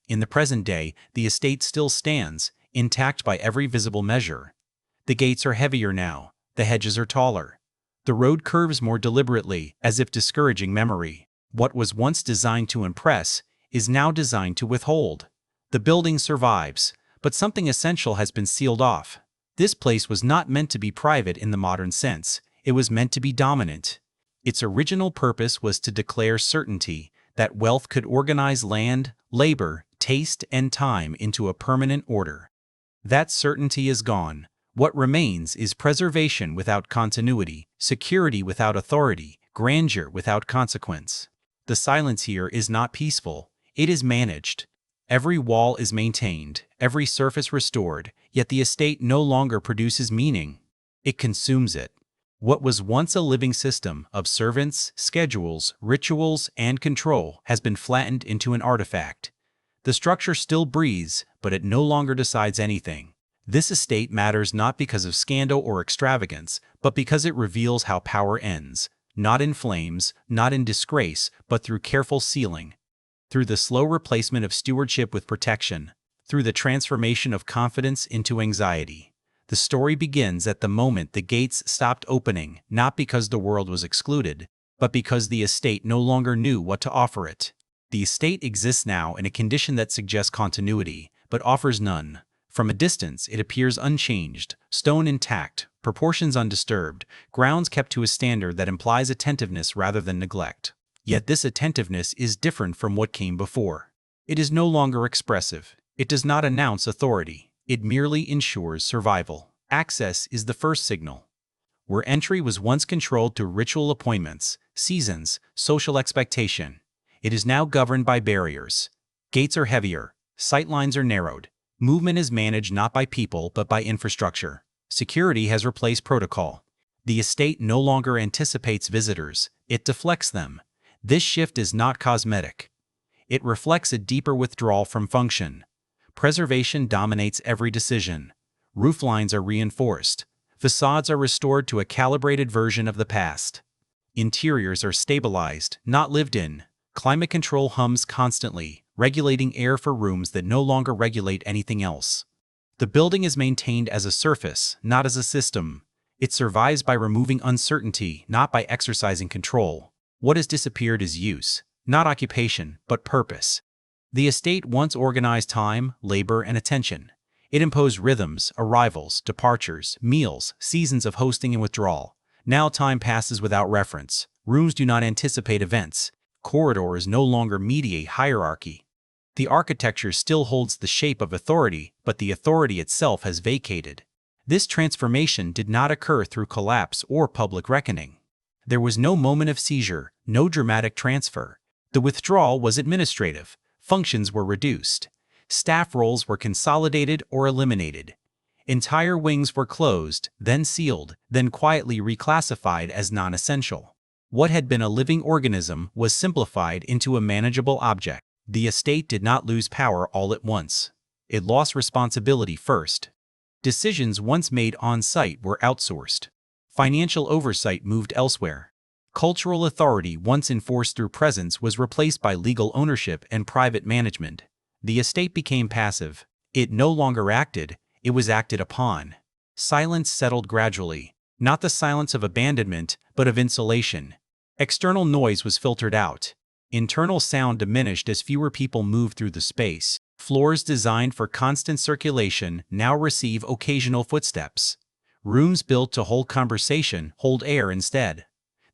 In the present day, the estate still stands, intact by every visible measure. The gates are heavier now, the hedges are taller. The road curves more deliberately, as if discouraging memory. What was once designed to impress is now designed to withhold. The building survives, but something essential has been sealed off. This place was not meant to be private in the modern sense, it was meant to be dominant. Its original purpose was to declare certainty that wealth could organize land, labor, taste, and time into a permanent order. That certainty is gone. What remains is preservation without continuity, security without authority, grandeur without consequence. The silence here is not peaceful, it is managed. Every wall is maintained, every surface restored, yet the estate no longer produces meaning. It consumes it. What was once a living system of servants, schedules, rituals, and control has been flattened into an artifact. The structure still breathes, but it no longer decides anything. This estate matters not because of scandal or extravagance, but because it reveals how power ends, not in flames, not in disgrace, but through careful sealing. Through the slow replacement of stewardship with protection, through the transformation of confidence into anxiety. The story begins at the moment the gates stopped opening, not because the world was excluded, but because the estate no longer knew what to offer it. The estate exists now in a condition that suggests continuity, but offers none. From a distance, it appears unchanged, stone intact, proportions undisturbed, grounds kept to a standard that implies attentiveness rather than neglect. Yet this attentiveness is different from what came before. It is no longer expressive. It does not announce authority. It merely ensures survival. Access is the first signal. Where entry was once controlled through ritual appointments, seasons, social expectation, it is now governed by barriers. Gates are heavier, sightlines are narrowed. Movement is managed not by people but by infrastructure. Security has replaced protocol. The estate no longer anticipates visitors, it deflects them. This shift is not cosmetic. It reflects a deeper withdrawal from function. Preservation dominates every decision. Rooflines are reinforced. Facades are restored to a calibrated version of the past. Interiors are stabilized, not lived in. Climate control hums constantly, regulating air for rooms that no longer regulate anything else. The building is maintained as a surface, not as a system. It survives by removing uncertainty, not by exercising control. What has disappeared is use, not occupation, but purpose. The estate once organized time, labor, and attention. It imposed rhythms, arrivals, departures, meals, seasons of hosting and withdrawal. Now time passes without reference. Rooms do not anticipate events. Corridors no longer mediate hierarchy. The architecture still holds the shape of authority, but the authority itself has vacated. This transformation did not occur through collapse or public reckoning. There was no moment of seizure, no dramatic transfer. The withdrawal was administrative. Functions were reduced. Staff roles were consolidated or eliminated. Entire wings were closed, then sealed, then quietly reclassified as non-essential. What had been a living organism was simplified into a manageable object. The estate did not lose power all at once. It lost responsibility first. Decisions once made on-site were outsourced. Financial oversight moved elsewhere. Cultural authority once enforced through presence was replaced by legal ownership and private management. The estate became passive. It no longer acted, it was acted upon. Silence settled gradually. Not the silence of abandonment, but of insulation. External noise was filtered out. Internal sound diminished as fewer people moved through the space. Floors designed for constant circulation now receive occasional footsteps. Rooms built to hold conversation hold air instead.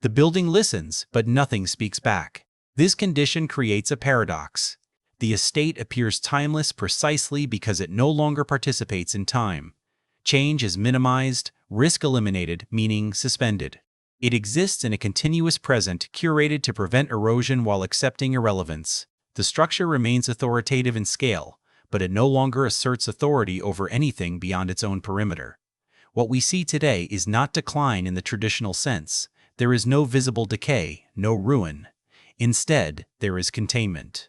The building listens, but nothing speaks back. This condition creates a paradox. The estate appears timeless precisely because it no longer participates in time. Change is minimized, risk eliminated, meaning suspended. It exists in a continuous present curated to prevent erosion while accepting irrelevance. The structure remains authoritative in scale, but it no longer asserts authority over anything beyond its own perimeter. What we see today is not decline in the traditional sense. There is no visible decay, no ruin. Instead, there is containment.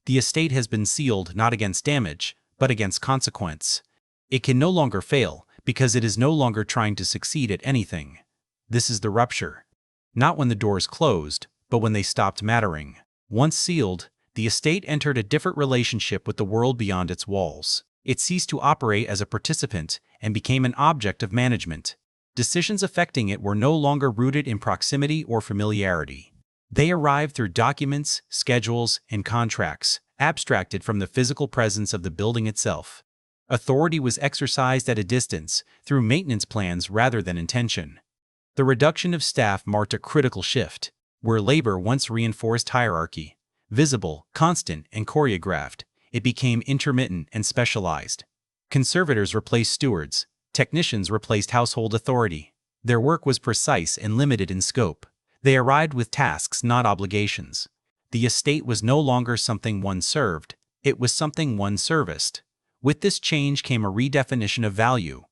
The estate has been sealed not against damage, but against consequence. It can no longer fail, because it is no longer trying to succeed at anything. This is the rupture. Not when the doors closed, but when they stopped mattering. Once sealed, the estate entered a different relationship with the world beyond its walls. It ceased to operate as a participant and became an object of management. Decisions affecting it were no longer rooted in proximity or familiarity. They arrived through documents, schedules, and contracts, abstracted from the physical presence of the building itself. Authority was exercised at a distance, through maintenance plans rather than intention. The reduction of staff marked a critical shift. Where labor once reinforced hierarchy, visible, constant, and choreographed, it became intermittent and specialized. Conservators replaced stewards, technicians replaced household authority. Their work was precise and limited in scope. They arrived with tasks, not obligations. The estate was no longer something one served, it was something one serviced. With this change came a redefinition of value.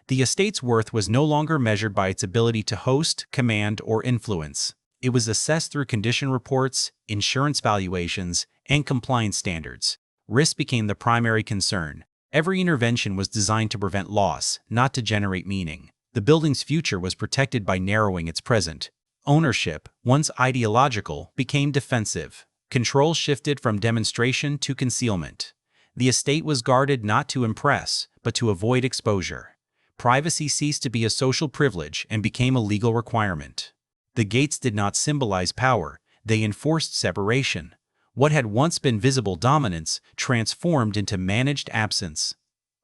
The estate's worth was no longer measured by its ability to host, command, or influence. It was assessed through condition reports, insurance valuations, and compliance standards. Risk became the primary concern. Every intervention was designed to prevent loss, not to generate meaning. The building's future was protected by narrowing its present. Ownership, once ideological, became defensive. Control shifted from demonstration to concealment. The estate was guarded not to impress, but to avoid exposure. Privacy ceased to be a social privilege and became a legal requirement. The gates did not symbolize power, they enforced separation. What had once been visible dominance transformed into managed absence.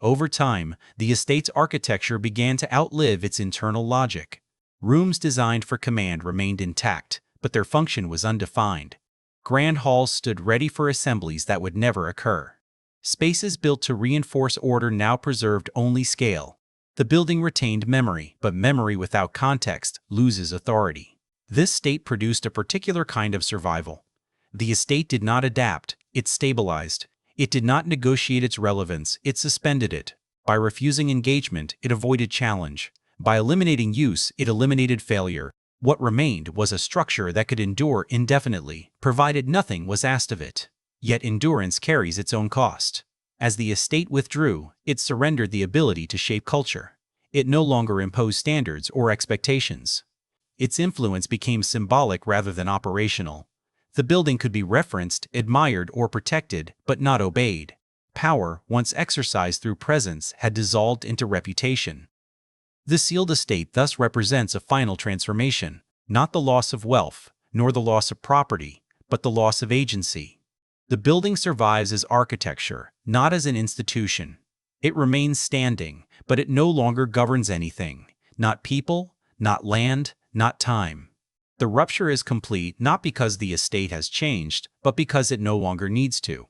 Over time, the estate's architecture began to outlive its internal logic. Rooms designed for command remained intact, but their function was undefined. Grand halls stood ready for assemblies that would never occur. Spaces built to reinforce order now preserved only scale. The building retained memory, but memory without context loses authority. This state produced a particular kind of survival. The estate did not adapt, it stabilized. It did not negotiate its relevance, it suspended it. By refusing engagement, it avoided challenge. By eliminating use, it eliminated failure. What remained was a structure that could endure indefinitely, provided nothing was asked of it. Yet endurance carries its own cost. As the estate withdrew, it surrendered the ability to shape culture. It no longer imposed standards or expectations. Its influence became symbolic rather than operational. The building could be referenced, admired, or protected, but not obeyed. Power, once exercised through presence, had dissolved into reputation. The sealed estate thus represents a final transformation, not the loss of wealth, nor the loss of property, but the loss of agency. The building survives as architecture, not as an institution. It remains standing, but it no longer governs anything, not people, not land, not time. The rupture is complete not because the estate has changed, but because it no longer needs to.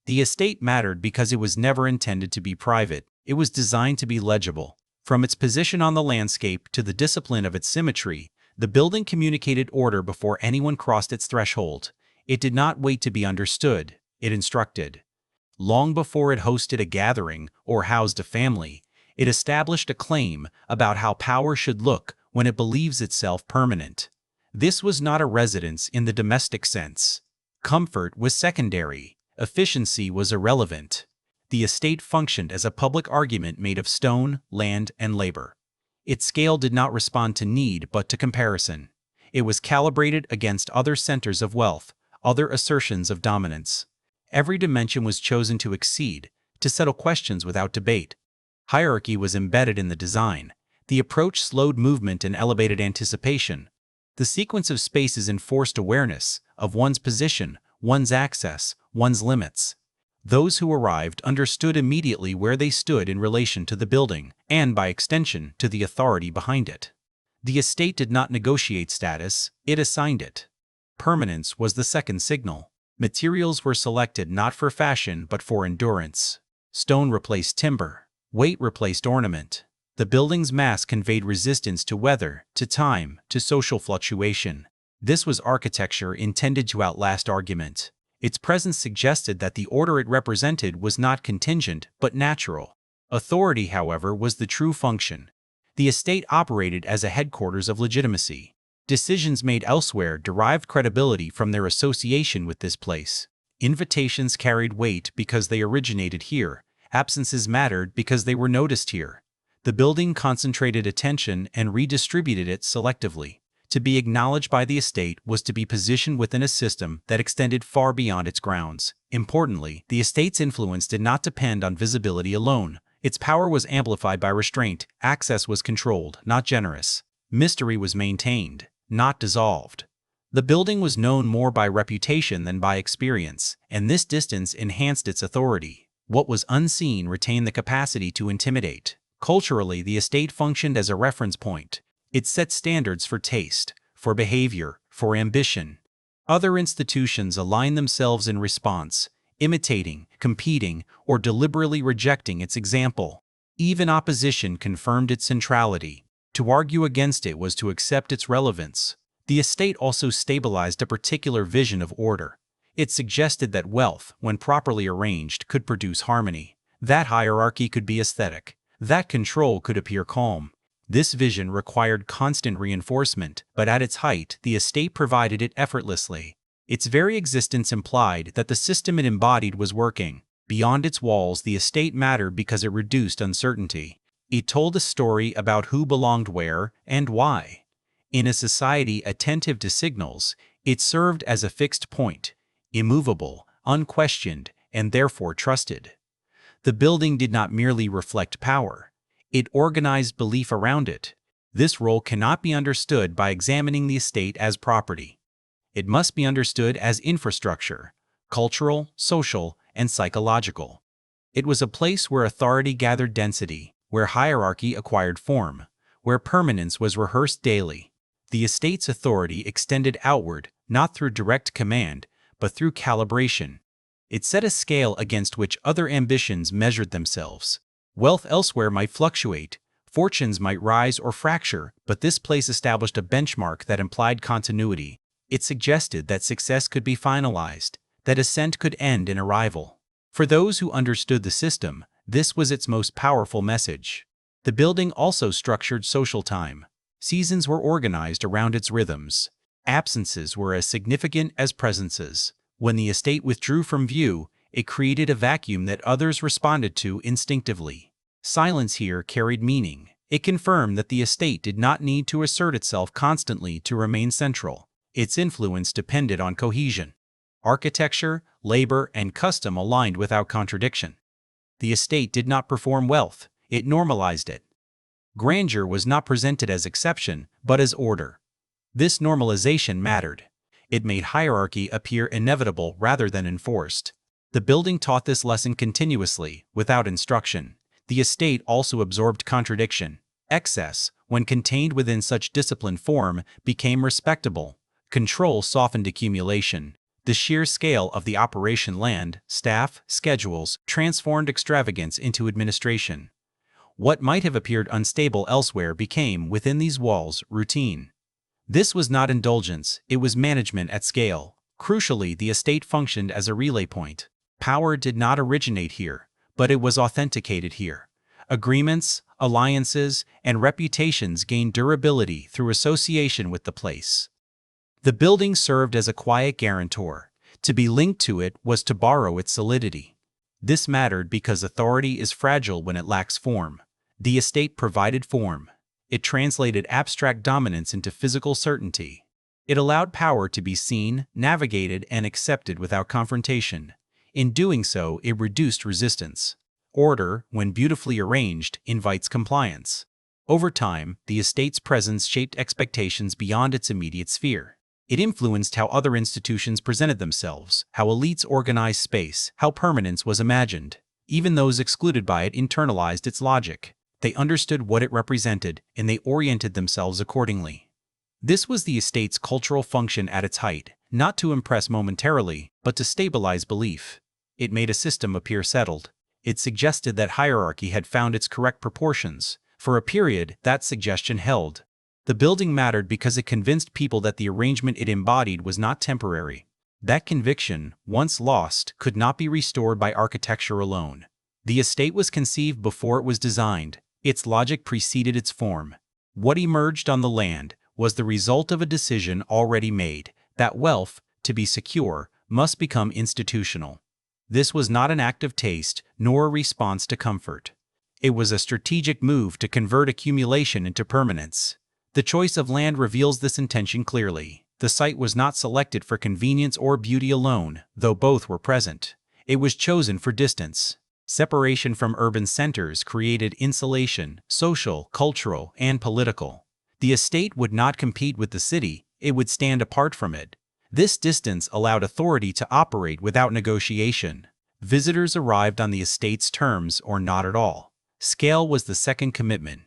The estate mattered because it was never intended to be private, it was designed to be legible. From its position on the landscape to the discipline of its symmetry, the building communicated order before anyone crossed its threshold. It did not wait to be understood, it instructed. Long before it hosted a gathering or housed a family, it established a claim about how power should look when it believes itself permanent. This was not a residence in the domestic sense. Comfort was secondary, efficiency was irrelevant. The estate functioned as a public argument made of stone, land, and labor. Its scale did not respond to need but to comparison. It was calibrated against other centers of wealth, other assertions of dominance. Every dimension was chosen to exceed, to settle questions without debate. Hierarchy was embedded in the design. The approach slowed movement and elevated anticipation. The sequence of spaces enforced awareness of one's position, one's access, one's limits. Those who arrived understood immediately where they stood in relation to the building, and by extension, to the authority behind it. The estate did not negotiate status, it assigned it. Permanence was the second signal. Materials were selected not for fashion but for endurance. Stone replaced timber. Weight replaced ornament. The building's mass conveyed resistance to weather, to time, to social fluctuation. This was architecture intended to outlast argument. Its presence suggested that the order it represented was not contingent but natural. Authority, however, was the true function. The estate operated as a headquarters of legitimacy. Decisions made elsewhere derived credibility from their association with this place. Invitations carried weight because they originated here. Absences mattered because they were noticed here. The building concentrated attention and redistributed it selectively. To be acknowledged by the estate was to be positioned within a system that extended far beyond its grounds. Importantly, the estate's influence did not depend on visibility alone. Its power was amplified by restraint. Access was controlled, not generous. Mystery was maintained, not dissolved. The building was known more by reputation than by experience, and this distance enhanced its authority. What was unseen retained the capacity to intimidate. Culturally, the estate functioned as a reference point. It set standards for taste, for behavior, for ambition. Other institutions aligned themselves in response, imitating, competing, or deliberately rejecting its example. Even opposition confirmed its centrality. To argue against it was to accept its relevance. The estate also stabilized a particular vision of order. It suggested that wealth, when properly arranged, could produce harmony. That hierarchy could be aesthetic. That control could appear calm. This vision required constant reinforcement, but at its height, the estate provided it effortlessly. Its very existence implied that the system it embodied was working. Beyond its walls, the estate mattered because it reduced uncertainty. It told a story about who belonged where and why. In a society attentive to signals, it served as a fixed point, immovable, unquestioned, and therefore trusted. The building did not merely reflect power. It organized belief around it. This role cannot be understood by examining the estate as property. It must be understood as infrastructure, cultural, social, and psychological. It was a place where authority gathered density, where hierarchy acquired form, where permanence was rehearsed daily. The estate's authority extended outward, not through direct command, but through calibration. It set a scale against which other ambitions measured themselves. Wealth elsewhere might fluctuate, fortunes might rise or fracture, but this place established a benchmark that implied continuity. It suggested that success could be finalized, that ascent could end in arrival. For those who understood the system, this was its most powerful message. The building also structured social time. Seasons were organized around its rhythms. Absences were as significant as presences. When the estate withdrew from view, it created a vacuum that others responded to instinctively. Silence here carried meaning. It confirmed that the estate did not need to assert itself constantly to remain central. Its influence depended on cohesion. Architecture, labor, and custom aligned without contradiction. The estate did not perform wealth, it normalized it. Grandeur was not presented as exception, but as order. This normalization mattered. It made hierarchy appear inevitable rather than enforced. The building taught this lesson continuously, without instruction. The estate also absorbed contradiction. Excess, when contained within such disciplined form, became respectable. Control softened accumulation. The sheer scale of the operation land, staff, schedules, transformed extravagance into administration. What might have appeared unstable elsewhere became, within these walls, routine. This was not indulgence, it was management at scale. Crucially, the estate functioned as a relay point. Power did not originate here, but it was authenticated here. Agreements, alliances, and reputations gained durability through association with the place. The building served as a quiet guarantor. To be linked to it was to borrow its solidity. This mattered because authority is fragile when it lacks form. The estate provided form. It translated abstract dominance into physical certainty. It allowed power to be seen, navigated, and accepted without confrontation. In doing so, it reduced resistance. Order, when beautifully arranged, invites compliance. Over time, the estate's presence shaped expectations beyond its immediate sphere. It influenced how other institutions presented themselves, how elites organized space, how permanence was imagined. Even those excluded by it internalized its logic. They understood what it represented, and they oriented themselves accordingly. This was the estate's cultural function at its height, not to impress momentarily, but to stabilize belief. It made a system appear settled. It suggested that hierarchy had found its correct proportions. For a period, that suggestion held. The building mattered because it convinced people that the arrangement it embodied was not temporary. That conviction, once lost, could not be restored by architecture alone. The estate was conceived before it was designed. Its logic preceded its form. What emerged on the land was the result of a decision already made, that wealth, to be secure, must become institutional. This was not an act of taste, nor a response to comfort. It was a strategic move to convert accumulation into permanence. The choice of land reveals this intention clearly. The site was not selected for convenience or beauty alone, though both were present. It was chosen for distance. Separation from urban centers created insulation, social, cultural, and political. The estate would not compete with the city, it would stand apart from it. This distance allowed authority to operate without negotiation. Visitors arrived on the estate's terms or not at all. Scale was the second commitment.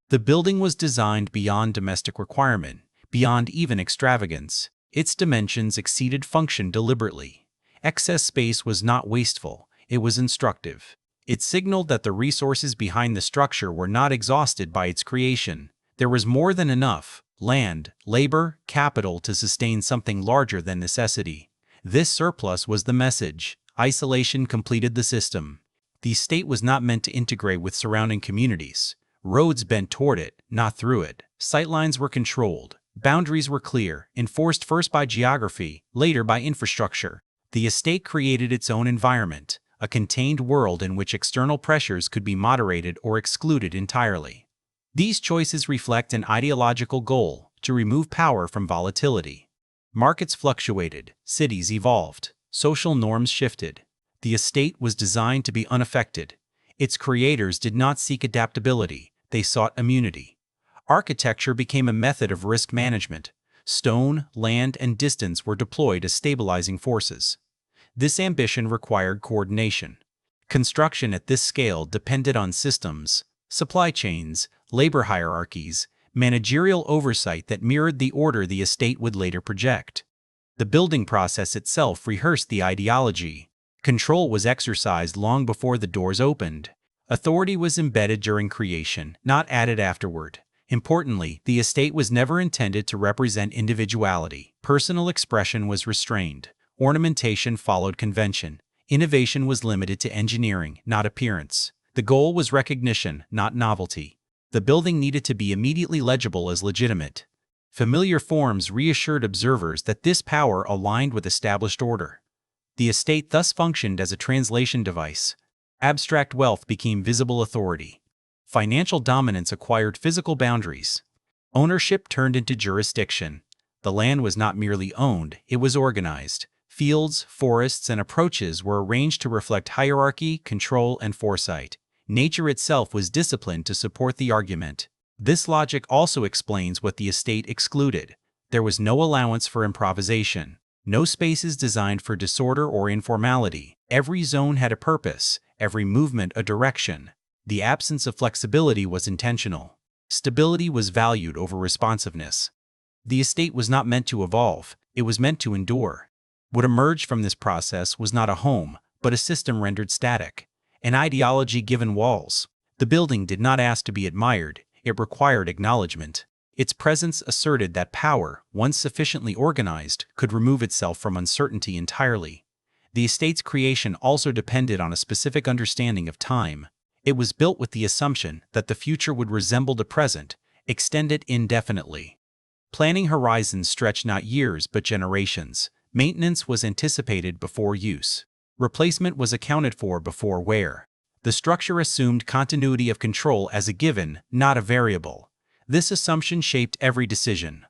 The building was designed beyond domestic requirement, beyond even extravagance. Its dimensions exceeded function deliberately. Excess space was not wasteful, it was instructive. It signaled that the resources behind the structure were not exhausted by its creation. There was more than enough land, labor, capital to sustain something larger than necessity. This surplus was the message. Isolation completed the system. The estate was not meant to integrate with surrounding communities. Roads bent toward it, not through it. Sightlines were controlled. Boundaries were clear, enforced first by geography, later by infrastructure. The estate created its own environment, a contained world in which external pressures could be moderated or excluded entirely. These choices reflect an ideological goal: to remove power from volatility. Markets fluctuated, cities evolved, social norms shifted. The estate was designed to be unaffected. Its creators did not seek adaptability, they sought immunity. Architecture became a method of risk management. Stone, land, and distance were deployed as stabilizing forces. This ambition required coordination. Construction at this scale depended on systems, supply chains, labor hierarchies, managerial oversight that mirrored the order the estate would later project. The building process itself rehearsed the ideology. Control was exercised long before the doors opened. Authority was embedded during creation, not added afterward. Importantly, the estate was never intended to represent individuality. Personal expression was restrained. Ornamentation followed convention. Innovation was limited to engineering, not appearance. The goal was recognition, not novelty. The building needed to be immediately legible as legitimate. Familiar forms reassured observers that this power aligned with established order. The estate thus functioned as a translation device. Abstract wealth became visible authority. Financial dominance acquired physical boundaries. Ownership turned into jurisdiction. The land was not merely owned, it was organized. Fields, forests, and approaches were arranged to reflect hierarchy, control, and foresight. Nature itself was disciplined to support the argument. This logic also explains what the estate excluded. There was no allowance for improvisation. No spaces designed for disorder or informality. Every zone had a purpose, every movement a direction. The absence of flexibility was intentional. Stability was valued over responsiveness. The estate was not meant to evolve, it was meant to endure. What emerged from this process was not a home, but a system rendered static. An ideology given walls. The building did not ask to be admired, it required acknowledgement. Its presence asserted that power, once sufficiently organized, could remove itself from uncertainty entirely. The estate's creation also depended on a specific understanding of time. It was built with the assumption that the future would resemble the present, extend it indefinitely. Planning horizons stretched not years but generations. Maintenance was anticipated before use. Replacement was accounted for before wear. The structure assumed continuity of control as a given, not a variable. This assumption shaped every decision.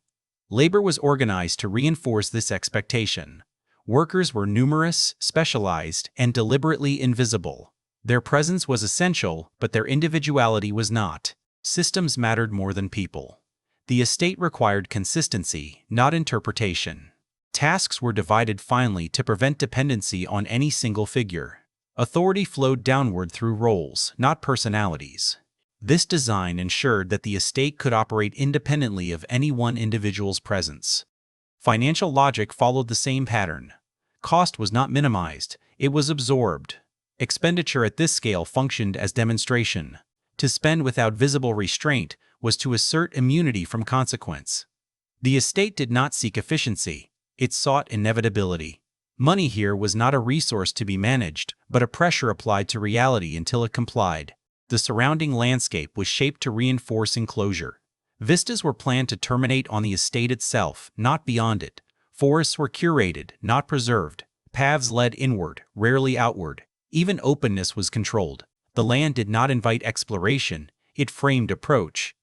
Labor was organized to reinforce this expectation. Workers were numerous, specialized, and deliberately invisible. Their presence was essential, but their individuality was not. Systems mattered more than people. The estate required consistency, not interpretation. Tasks were divided finely to prevent dependency on any single figure. Authority flowed downward through roles, not personalities. This design ensured that the estate could operate independently of any one individual's presence. Financial logic followed the same pattern. Cost was not minimized, it was absorbed. Expenditure at this scale functioned as demonstration. To spend without visible restraint was to assert immunity from consequence. The estate did not seek efficiency, it sought inevitability. Money here was not a resource to be managed, but a pressure applied to reality until it complied. The surrounding landscape was shaped to reinforce enclosure. Vistas were planned to terminate on the estate itself, not beyond it. Forests were curated, not preserved. Paths led inward, rarely outward. Even openness was controlled. The land did not invite exploration, it framed approach.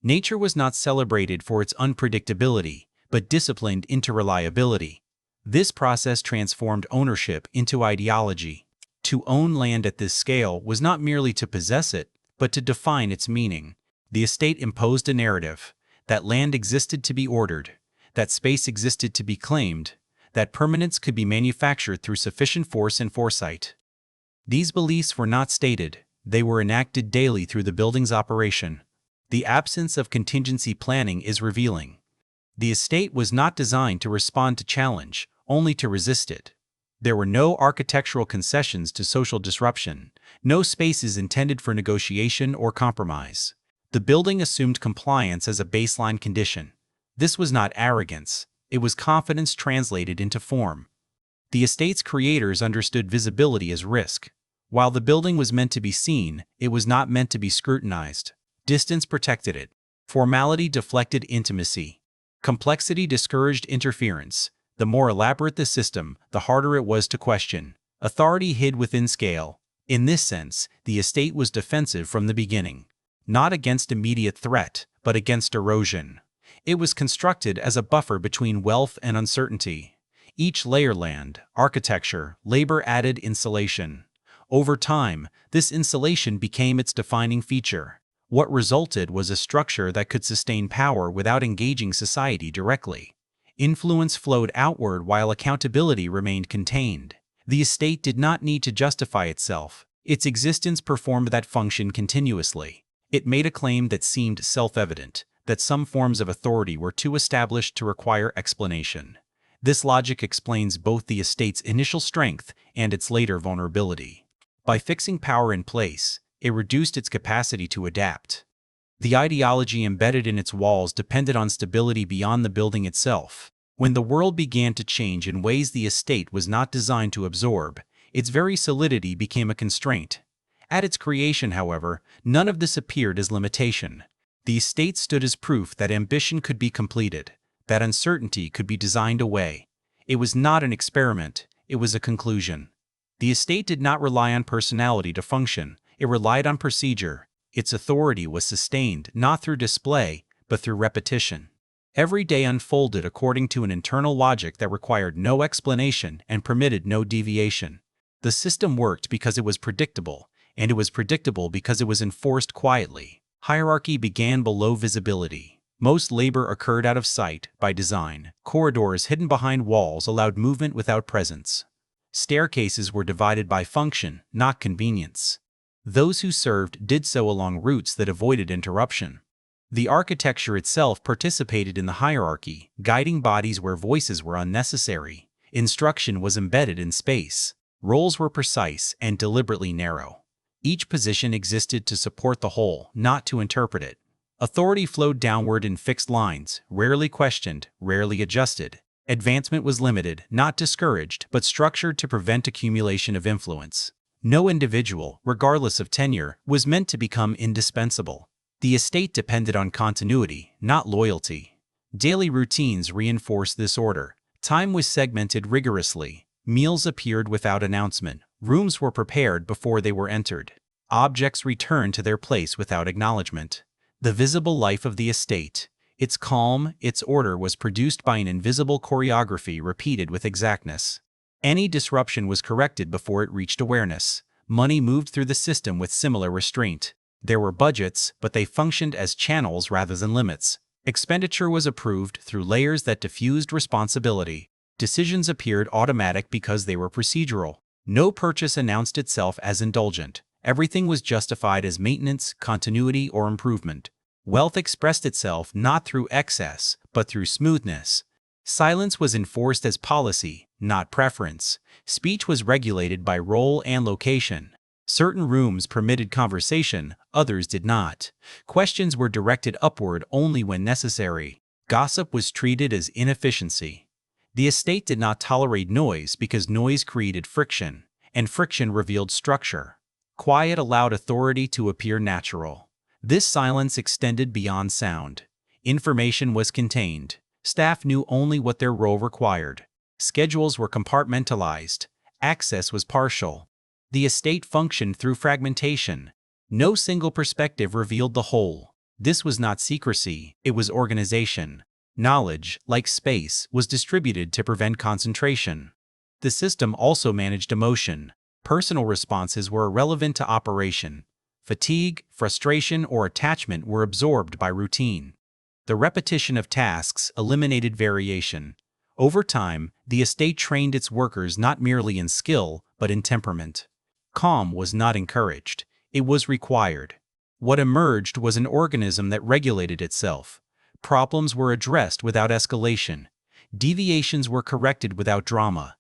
Nature was not celebrated for its unpredictability, but disciplined into reliability. This process transformed ownership into ideology. To own land at this scale was not merely to possess it, but to define its meaning. The estate imposed a narrative that land existed to be ordered, that space existed to be claimed, that permanence could be manufactured through sufficient force and foresight. These beliefs were not stated, they were enacted daily through the building's operation. The absence of contingency planning is revealing. The estate was not designed to respond to challenge, only to resist it. There were no architectural concessions to social disruption, no spaces intended for negotiation or compromise. The building assumed compliance as a baseline condition. This was not arrogance, it was confidence translated into form. The estate's creators understood visibility as risk. While the building was meant to be seen, it was not meant to be scrutinized. Distance protected it. Formality deflected intimacy. Complexity discouraged interference. The more elaborate the system, the harder it was to question. Authority hid within scale. In this sense, the estate was defensive from the beginning. Not against immediate threat, but against erosion. It was constructed as a buffer between wealth and uncertainty. Each layer, land, architecture, labor, added insulation. Over time, this insulation became its defining feature. What resulted was a structure that could sustain power without engaging society directly. Influence flowed outward while accountability remained contained. The estate did not need to justify itself. Its existence performed that function continuously. It made a claim that seemed self-evident, that some forms of authority were too established to require explanation. This logic explains both the estate's initial strength and its later vulnerability. By fixing power in place, it reduced its capacity to adapt. The ideology embedded in its walls depended on stability beyond the building itself. When the world began to change in ways the estate was not designed to absorb, its very solidity became a constraint. At its creation, however, none of this appeared as limitation. The estate stood as proof that ambition could be completed, that uncertainty could be designed away. It was not an experiment, it was a conclusion. The estate did not rely on personality to function, it relied on procedure. Its authority was sustained not through display, but through repetition. Every day unfolded according to an internal logic that required no explanation and permitted no deviation. The system worked because it was predictable, and it was predictable because it was enforced quietly. Hierarchy began below visibility. Most labor occurred out of sight, by design. Corridors hidden behind walls allowed movement without presence. Staircases were divided by function, not convenience. Those who served did so along routes that avoided interruption. The architecture itself participated in the hierarchy, guiding bodies where voices were unnecessary. Instruction was embedded in space. Roles were precise and deliberately narrow. Each position existed to support the whole, not to interpret it. Authority flowed downward in fixed lines, rarely questioned, rarely adjusted. Advancement was limited, not discouraged, but structured to prevent accumulation of influence. No individual, regardless of tenure, was meant to become indispensable. The estate depended on continuity, not loyalty. Daily routines reinforced this order. Time was segmented rigorously. Meals appeared without announcement. Rooms were prepared before they were entered. Objects returned to their place without acknowledgement. The visible life of the estate, its calm, its order was produced by an invisible choreography repeated with exactness. Any disruption was corrected before it reached awareness. Money moved through the system with similar restraint. There were budgets, but they functioned as channels rather than limits. Expenditure was approved through layers that diffused responsibility. Decisions appeared automatic because they were procedural. No purchase announced itself as indulgent. Everything was justified as maintenance, continuity, or improvement. Wealth expressed itself not through excess, but through smoothness. Silence was enforced as policy, not preference. Speech was regulated by role and location. Certain rooms permitted conversation, others did not. Questions were directed upward only when necessary. Gossip was treated as inefficiency. The estate did not tolerate noise because noise created friction, and friction revealed structure. Quiet allowed authority to appear natural. This silence extended beyond sound. Information was contained. Staff knew only what their role required. Schedules were compartmentalized. Access was partial. The estate functioned through fragmentation. No single perspective revealed the whole. This was not secrecy, it was organization. Knowledge, like space, was distributed to prevent concentration. The system also managed emotion. Personal responses were irrelevant to operation. Fatigue, frustration, or attachment were absorbed by routine. The repetition of tasks eliminated variation. Over time, the estate trained its workers not merely in skill, but in temperament. Calm was not encouraged, it was required. What emerged was an organism that regulated itself. Problems were addressed without escalation. Deviations were corrected without drama.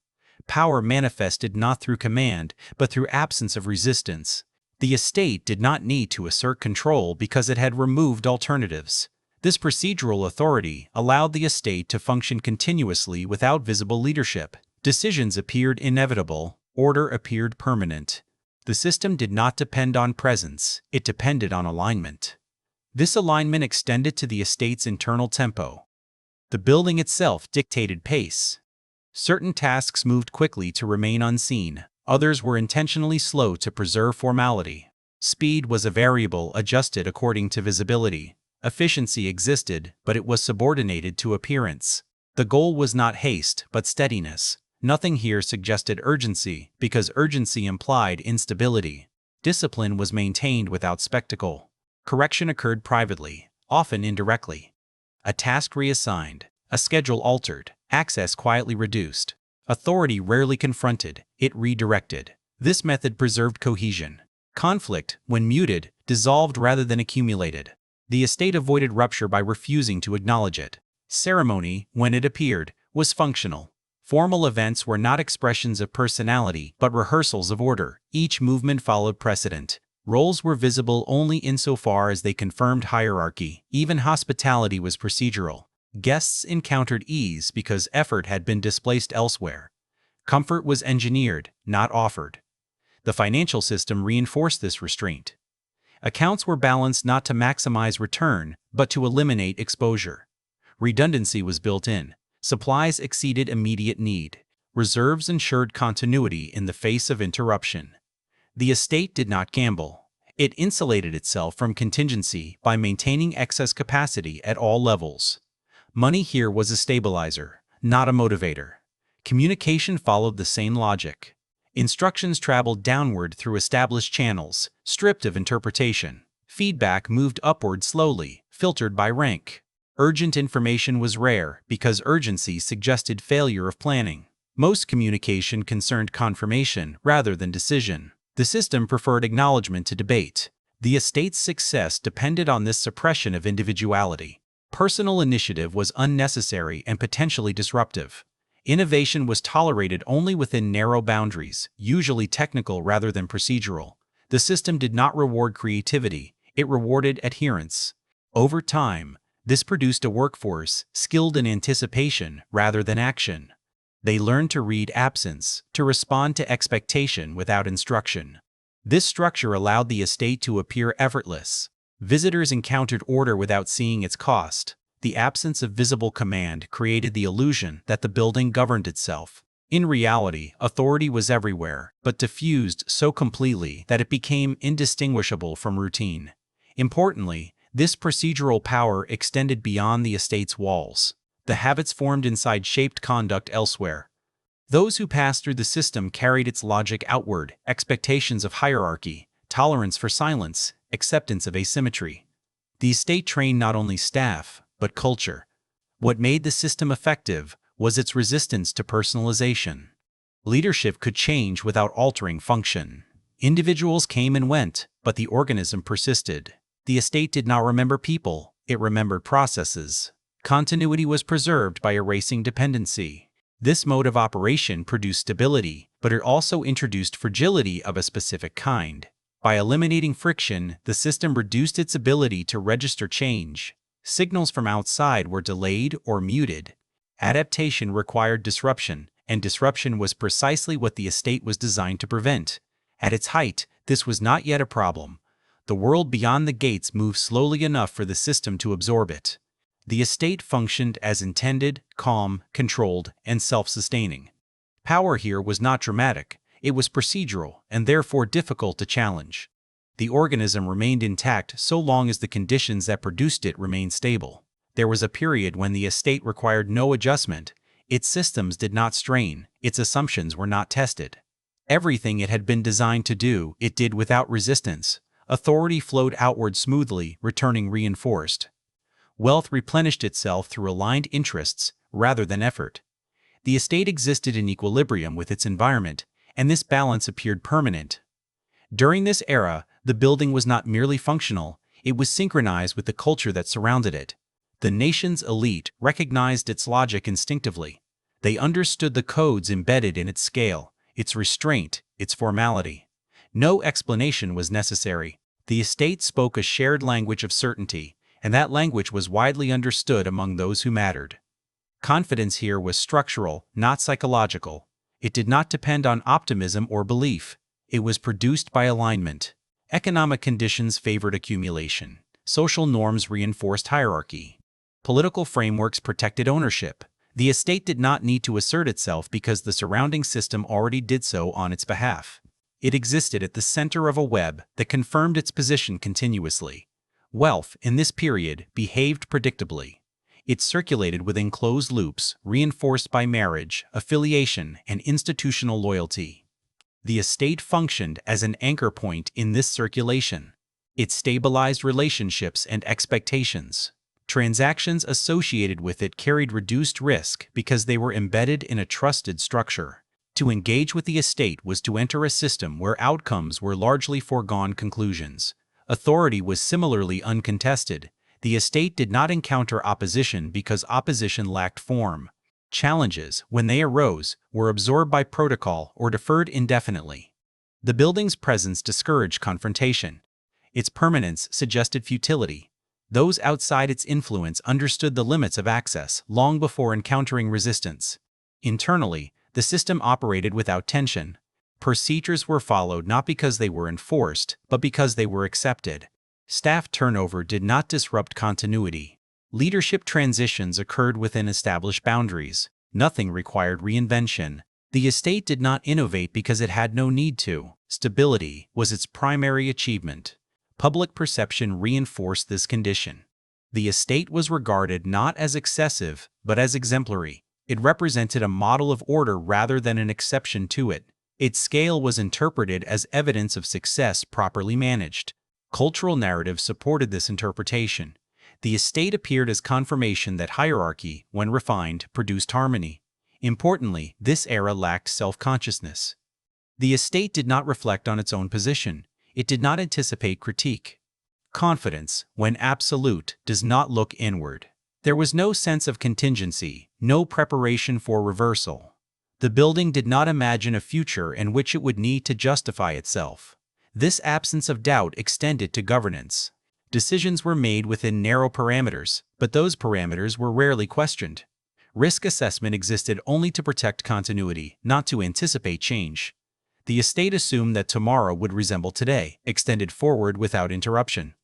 Power manifested not through command, but through absence of resistance. The estate did not need to assert control because it had removed alternatives. This procedural authority allowed the estate to function continuously without visible leadership. Decisions appeared inevitable, order appeared permanent. The system did not depend on presence, it depended on alignment. This alignment extended to the estate's internal tempo. The building itself dictated pace. Certain tasks moved quickly to remain unseen, others were intentionally slow to preserve formality. Speed was a variable adjusted according to visibility. Efficiency existed, but it was subordinated to appearance. The goal was not haste, but steadiness. Nothing here suggested urgency, because urgency implied instability. Discipline was maintained without spectacle. Correction occurred privately, often indirectly. A task reassigned, a schedule altered, access quietly reduced. Authority rarely confronted, it redirected. This method preserved cohesion. Conflict, when muted, dissolved rather than accumulated. The estate avoided rupture by refusing to acknowledge it. Ceremony, when it appeared, was functional. Formal events were not expressions of personality, but rehearsals of order. Each movement followed precedent. Roles were visible only insofar as they confirmed hierarchy. Even hospitality was procedural. Guests encountered ease because effort had been displaced elsewhere. Comfort was engineered, not offered. The financial system reinforced this restraint. Accounts were balanced not to maximize return, but to eliminate exposure. Redundancy was built in. Supplies exceeded immediate need. Reserves ensured continuity in the face of interruption. The estate did not gamble. It insulated itself from contingency by maintaining excess capacity at all levels. Money here was a stabilizer, not a motivator. Communication followed the same logic. Instructions traveled downward through established channels, stripped of interpretation. Feedback moved upward slowly, filtered by rank. Urgent information was rare because urgency suggested failure of planning. Most communication concerned confirmation rather than decision. The system preferred acknowledgement to debate. The estate's success depended on this suppression of individuality. Personal initiative was unnecessary and potentially disruptive. Innovation was tolerated only within narrow boundaries, usually technical rather than procedural. The system did not reward creativity, it rewarded adherence. Over time, this produced a workforce skilled in anticipation rather than action. They learned to read absence, to respond to expectation without instruction. This structure allowed the estate to appear effortless. Visitors encountered order without seeing its cost. The absence of visible command created the illusion that the building governed itself. In reality, authority was everywhere, but diffused so completely that it became indistinguishable from routine. Importantly, this procedural power extended beyond the estate's walls. The habits formed inside shaped conduct elsewhere. Those who passed through the system carried its logic outward, expectations of hierarchy, tolerance for silence, acceptance of asymmetry. The estate trained not only staff, but culture. What made the system effective was its resistance to personalization. Leadership could change without altering function. Individuals came and went, but the organism persisted. The estate did not remember people, it remembered processes. Continuity was preserved by erasing dependency. This mode of operation produced stability, but it also introduced fragility of a specific kind. By eliminating friction, the system reduced its ability to register change. Signals from outside were delayed or muted. Adaptation required disruption, and disruption was precisely what the estate was designed to prevent. At its height, this was not yet a problem. The world beyond the gates moved slowly enough for the system to absorb it. The estate functioned as intended, calm, controlled, and self-sustaining. Power here was not dramatic, it was procedural and therefore difficult to challenge. The organism remained intact so long as the conditions that produced it remained stable. There was a period when the estate required no adjustment. Its systems did not strain, its assumptions were not tested. Everything it had been designed to do, it did without resistance. Authority flowed outward smoothly, returning reinforced. Wealth replenished itself through aligned interests rather than effort. The estate existed in equilibrium with its environment, and this balance appeared permanent. During this era, the building was not merely functional, it was synchronized with the culture that surrounded it. The nation's elite recognized its logic instinctively. They understood the codes embedded in its scale, its restraint, its formality. No explanation was necessary. The estate spoke a shared language of certainty, and that language was widely understood among those who mattered. Confidence here was structural, not psychological. It did not depend on optimism or belief. It was produced by alignment. Economic conditions favored accumulation. Social norms reinforced hierarchy. Political frameworks protected ownership. The estate did not need to assert itself because the surrounding system already did so on its behalf. It existed at the center of a web that confirmed its position continuously. Wealth, in this period, behaved predictably. It circulated within closed loops, reinforced by marriage, affiliation, and institutional loyalty. The estate functioned as an anchor point in this circulation. It stabilized relationships and expectations. Transactions associated with it carried reduced risk because they were embedded in a trusted structure. To engage with the estate was to enter a system where outcomes were largely foregone conclusions. Authority was similarly uncontested. The estate did not encounter opposition because opposition lacked form. Challenges, when they arose, were absorbed by protocol or deferred indefinitely. The building's presence discouraged confrontation. Its permanence suggested futility. Those outside its influence understood the limits of access long before encountering resistance. Internally, the system operated without tension. Procedures were followed not because they were enforced, but because they were accepted. Staff turnover did not disrupt continuity. Leadership transitions occurred within established boundaries. Nothing required reinvention. The estate did not innovate because it had no need to. Stability was its primary achievement. Public perception reinforced this condition. The estate was regarded not as excessive, but as exemplary. It represented a model of order rather than an exception to it. Its scale was interpreted as evidence of success properly managed. Cultural narratives supported this interpretation. The estate appeared as confirmation that hierarchy, when refined, produced harmony. Importantly, this era lacked self-consciousness. The estate did not reflect on its own position. It did not anticipate critique. Confidence, when absolute, does not look inward. There was no sense of contingency, no preparation for reversal. The building did not imagine a future in which it would need to justify itself. This absence of doubt extended to governance. Decisions were made within narrow parameters, but those parameters were rarely questioned. Risk assessment existed only to protect continuity, not to anticipate change. The estate assumed that tomorrow would resemble today, extended forward without interruption.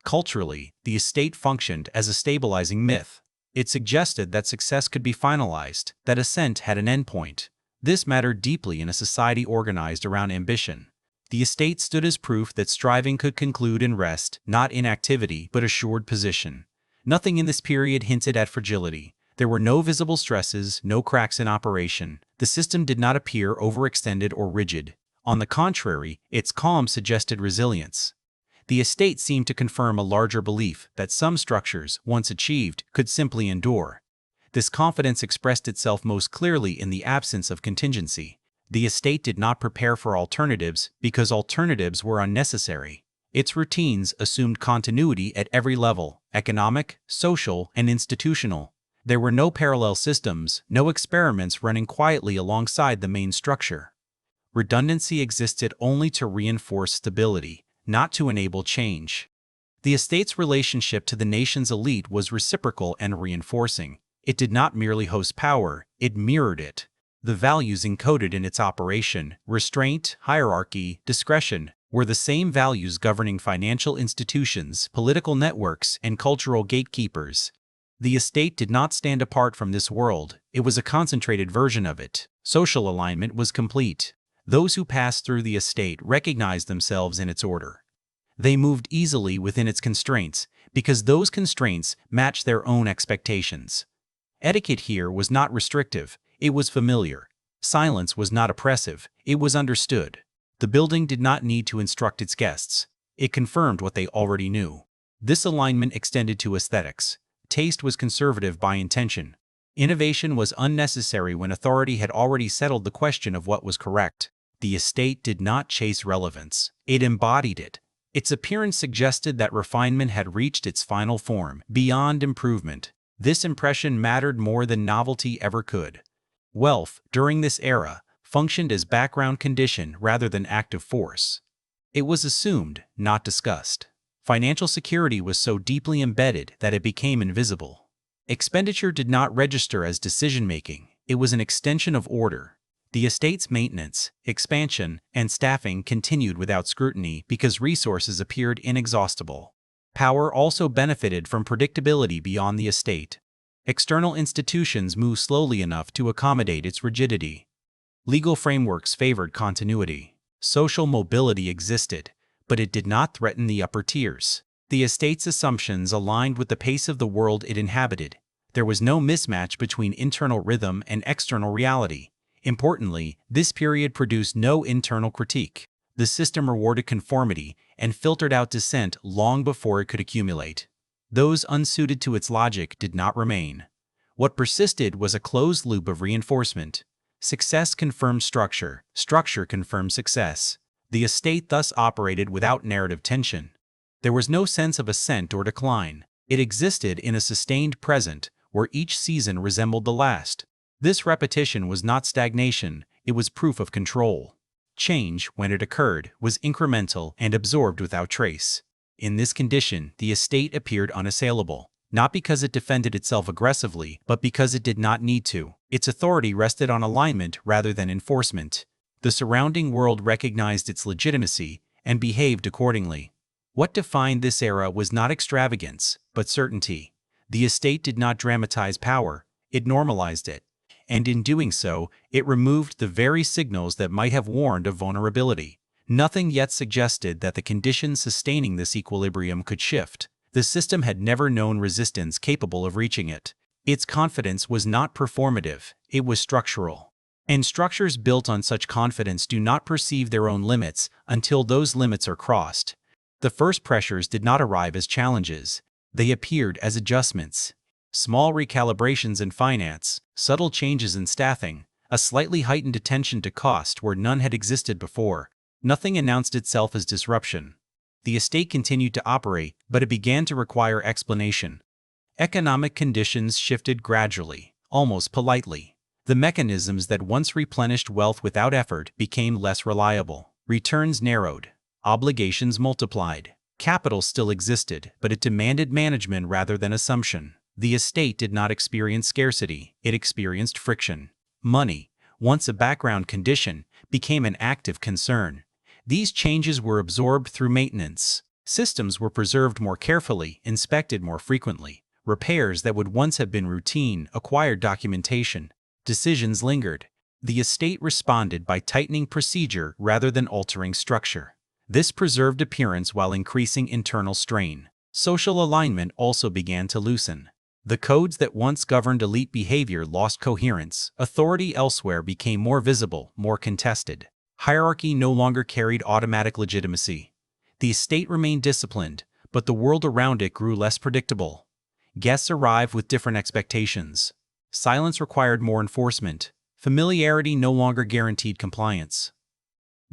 Culturally, the estate functioned as a stabilizing myth. It suggested that success could be finalized, that ascent had an endpoint. This mattered deeply in a society organized around ambition. The estate stood as proof that striving could conclude in rest, not inactivity, but assured position. Nothing in this period hinted at fragility. There were no visible stresses, no cracks in operation. The system did not appear overextended or rigid. On the contrary, its calm suggested resilience. The estate seemed to confirm a larger belief that some structures, once achieved, could simply endure. This confidence expressed itself most clearly in the absence of contingency. The estate did not prepare for alternatives because alternatives were unnecessary. Its routines assumed continuity at every level, economic, social, and institutional. There were no parallel systems, no experiments running quietly alongside the main structure. Redundancy existed only to reinforce stability, not to enable change. The estate's relationship to the nation's elite was reciprocal and reinforcing. It did not merely host power, it mirrored it. The values encoded in its operation, restraint, hierarchy, discretion, were the same values governing financial institutions, political networks, and cultural gatekeepers. The estate did not stand apart from this world, it was a concentrated version of it. Social alignment was complete. Those who passed through the estate recognized themselves in its order. They moved easily within its constraints because those constraints matched their own expectations. Etiquette here was not restrictive, it was familiar. Silence was not oppressive, it was understood. The building did not need to instruct its guests. It confirmed what they already knew. This alignment extended to aesthetics. Taste was conservative by intention. Innovation was unnecessary when authority had already settled the question of what was correct. The estate did not chase relevance. It embodied it. Its appearance suggested that refinement had reached its final form, beyond improvement. This impression mattered more than novelty ever could. Wealth, during this era, functioned as background condition rather than active force. It was assumed, not discussed. Financial security was so deeply embedded that it became invisible. Expenditure did not register as decision-making, it was an extension of order. The estate's maintenance, expansion, and staffing continued without scrutiny because resources appeared inexhaustible. Power also benefited from predictability beyond the estate. External institutions moved slowly enough to accommodate its rigidity. Legal frameworks favored continuity. Social mobility existed, but it did not threaten the upper tiers. The estate's assumptions aligned with the pace of the world it inhabited. There was no mismatch between internal rhythm and external reality. Importantly, this period produced no internal critique. The system rewarded conformity and filtered out dissent long before it could accumulate. Those unsuited to its logic did not remain. What persisted was a closed loop of reinforcement. Success confirmed structure, structure confirmed success. The estate thus operated without narrative tension. There was no sense of ascent or decline. It existed in a sustained present, where each season resembled the last. This repetition was not stagnation, it was proof of control. Change, when it occurred, was incremental and absorbed without trace. In this condition, the estate appeared unassailable, not because it defended itself aggressively, but because it did not need to. Its authority rested on alignment rather than enforcement. The surrounding world recognized its legitimacy and behaved accordingly. What defined this era was not extravagance, but certainty. The estate did not dramatize power, it normalized it. And in doing so, it removed the very signals that might have warned of vulnerability. Nothing yet suggested that the conditions sustaining this equilibrium could shift. The system had never known resistance capable of reaching it. Its confidence was not performative, it was structural. And structures built on such confidence do not perceive their own limits until those limits are crossed. The first pressures did not arrive as challenges. They appeared as adjustments. Small recalibrations in finance, subtle changes in staffing, a slightly heightened attention to cost where none had existed before. Nothing announced itself as disruption. The estate continued to operate, but it began to require explanation. Economic conditions shifted gradually, almost politely. The mechanisms that once replenished wealth without effort became less reliable. Returns narrowed. Obligations multiplied. Capital still existed, but it demanded management rather than assumption. The estate did not experience scarcity, it experienced friction. Money, once a background condition, became an active concern. These changes were absorbed through maintenance. Systems were preserved more carefully, inspected more frequently. Repairs that would once have been routine acquired documentation. Decisions lingered. The estate responded by tightening procedure rather than altering structure. This preserved appearance while increasing internal strain. Social alignment also began to loosen. The codes that once governed elite behavior lost coherence. Authority elsewhere became more visible, more contested. Hierarchy no longer carried automatic legitimacy. The estate remained disciplined, but the world around it grew less predictable. Guests arrived with different expectations. Silence required more enforcement. Familiarity no longer guaranteed compliance.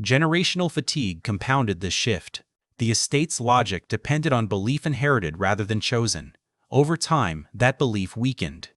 Generational fatigue compounded this shift. The estate's logic depended on belief inherited rather than chosen. Over time, that belief weakened.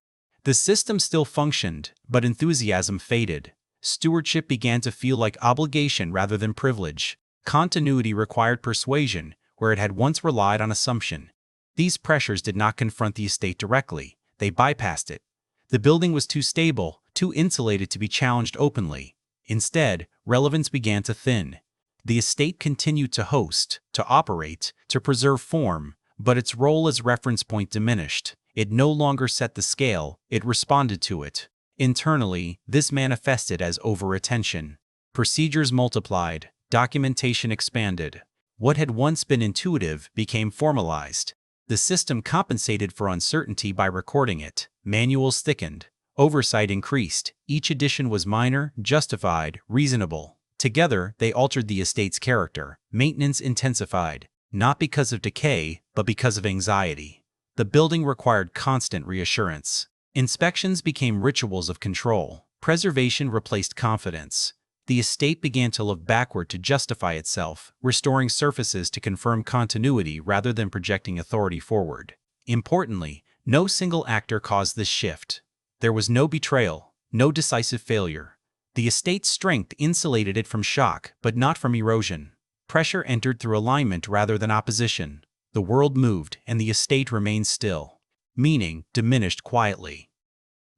The system still functioned, but enthusiasm faded. Stewardship began to feel like obligation rather than privilege. Continuity required persuasion, where it had once relied on assumption. These pressures did not confront the estate directly, they bypassed it. The building was too stable, too insulated to be challenged openly. Instead, relevance began to thin. The estate continued to host, to operate, to preserve form, but its role as reference point diminished. It no longer set the scale, it responded to it. Internally, this manifested as over-attention. Procedures multiplied, documentation expanded. What had once been intuitive became formalized. The system compensated for uncertainty by recording it. Manuals thickened. Oversight increased. Each addition was minor, justified, reasonable. Together, they altered the estate's character. Maintenance intensified, not because of decay, but because of anxiety. The building required constant reassurance. Inspections became rituals of control. Preservation replaced confidence. The estate began to look backward to justify itself, restoring surfaces to confirm continuity rather than projecting authority forward. Importantly, no single actor caused this shift. There was no betrayal, no decisive failure. The estate's strength insulated it from shock, but not from erosion. Pressure entered through alignment rather than opposition. The world moved, and the estate remained still. Meaning diminished quietly.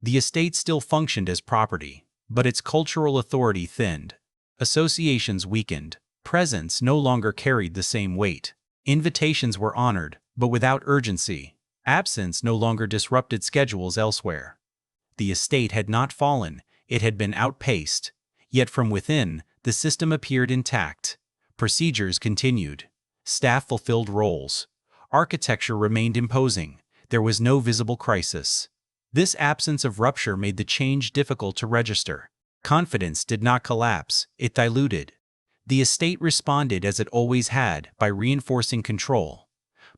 The estate still functioned as property, but its cultural authority thinned. Associations weakened. Presence no longer carried the same weight. Invitations were honored, but without urgency. Absence no longer disrupted schedules elsewhere. The estate had not fallen, it had been outpaced. Yet from within, the system appeared intact. Procedures continued. Staff fulfilled roles. Architecture remained imposing. There was no visible crisis. This absence of rupture made the change difficult to register. Confidence did not collapse, it diluted. The estate responded as it always had, by reinforcing control.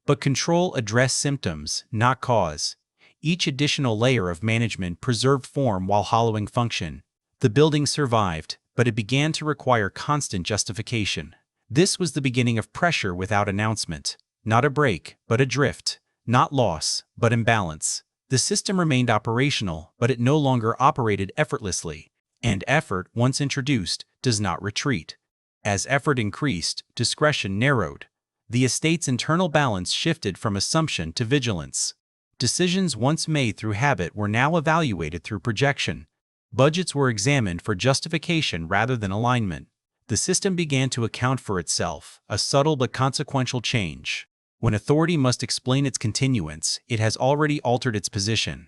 But control addressed symptoms, not cause. Each additional layer of management preserved form while hollowing function. The building survived, but it began to require constant justification. This was the beginning of pressure without announcement. Not a break, but a drift. Not loss, but imbalance. The system remained operational, but it no longer operated effortlessly. And effort, once introduced, does not retreat. As effort increased, discretion narrowed. The estate's internal balance shifted from assumption to vigilance. Decisions once made through habit were now evaluated through projection. Budgets were examined for justification rather than alignment. The system began to account for itself, a subtle but consequential change. When authority must explain its continuance, it has already altered its position.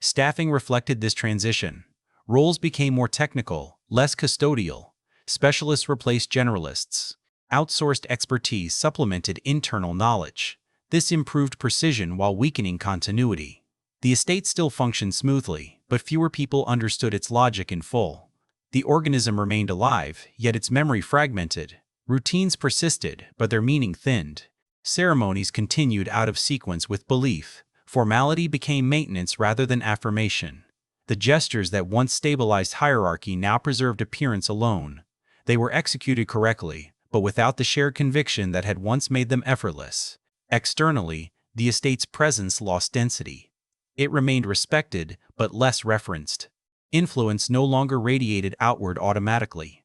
Staffing reflected this transition. Roles became more technical, less custodial. Specialists replaced generalists. Outsourced expertise supplemented internal knowledge. This improved precision while weakening continuity. The estate still functioned smoothly, but fewer people understood its logic in full. The organism remained alive, yet its memory fragmented. Routines persisted, but their meaning thinned. Ceremonies continued out of sequence with belief. Formality became maintenance rather than affirmation. The gestures that once stabilized hierarchy now preserved appearance alone. They were executed correctly, but without the shared conviction that had once made them effortless. Externally, the estate's presence lost density. It remained respected, but less referenced. Influence no longer radiated outward automatically.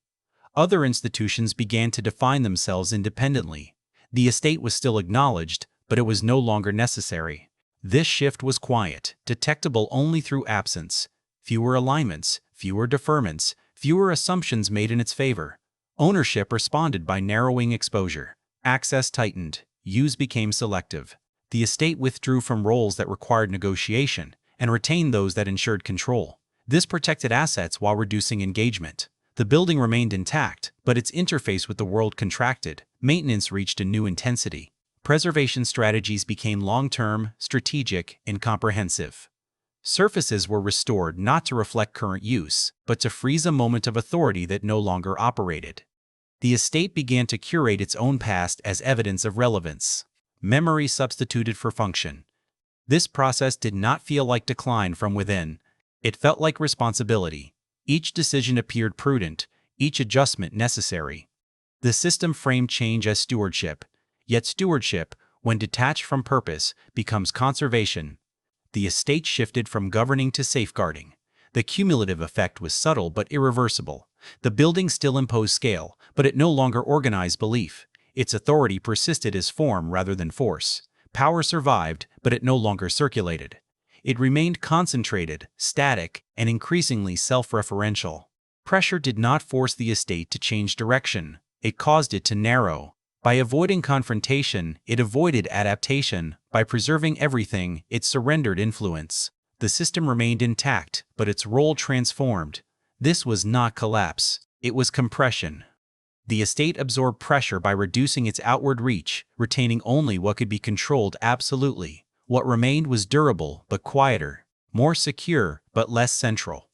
Other institutions began to define themselves independently. The estate was still acknowledged, but it was no longer necessary. This shift was quiet, detectable only through absence. Fewer alignments, fewer deferments, fewer assumptions made in its favor. Ownership responded by narrowing exposure. Access tightened. Use became selective. The estate withdrew from roles that required negotiation and retained those that ensured control. This protected assets while reducing engagement. The building remained intact, but its interface with the world contracted. Maintenance reached a new intensity. Preservation strategies became long-term, strategic, and comprehensive. Surfaces were restored not to reflect current use, but to freeze a moment of authority that no longer operated. The estate began to curate its own past as evidence of relevance. Memory substituted for function. This process did not feel like decline from within. It felt like responsibility. Each decision appeared prudent, each adjustment necessary. The system framed change as stewardship. Yet stewardship, when detached from purpose, becomes conservation. The estate shifted from governing to safeguarding. The cumulative effect was subtle but irreversible. The building still imposed scale, but it no longer organized belief. Its authority persisted as form rather than force. Power survived, but it no longer circulated. It remained concentrated, static, and increasingly self-referential. Pressure did not force the estate to change direction. It caused it to narrow. By avoiding confrontation, it avoided adaptation. By preserving everything, it surrendered influence. The system remained intact, but its role transformed. This was not collapse. It was compression. The estate absorbed pressure by reducing its outward reach, retaining only what could be controlled absolutely. What remained was durable but quieter, more secure but less central.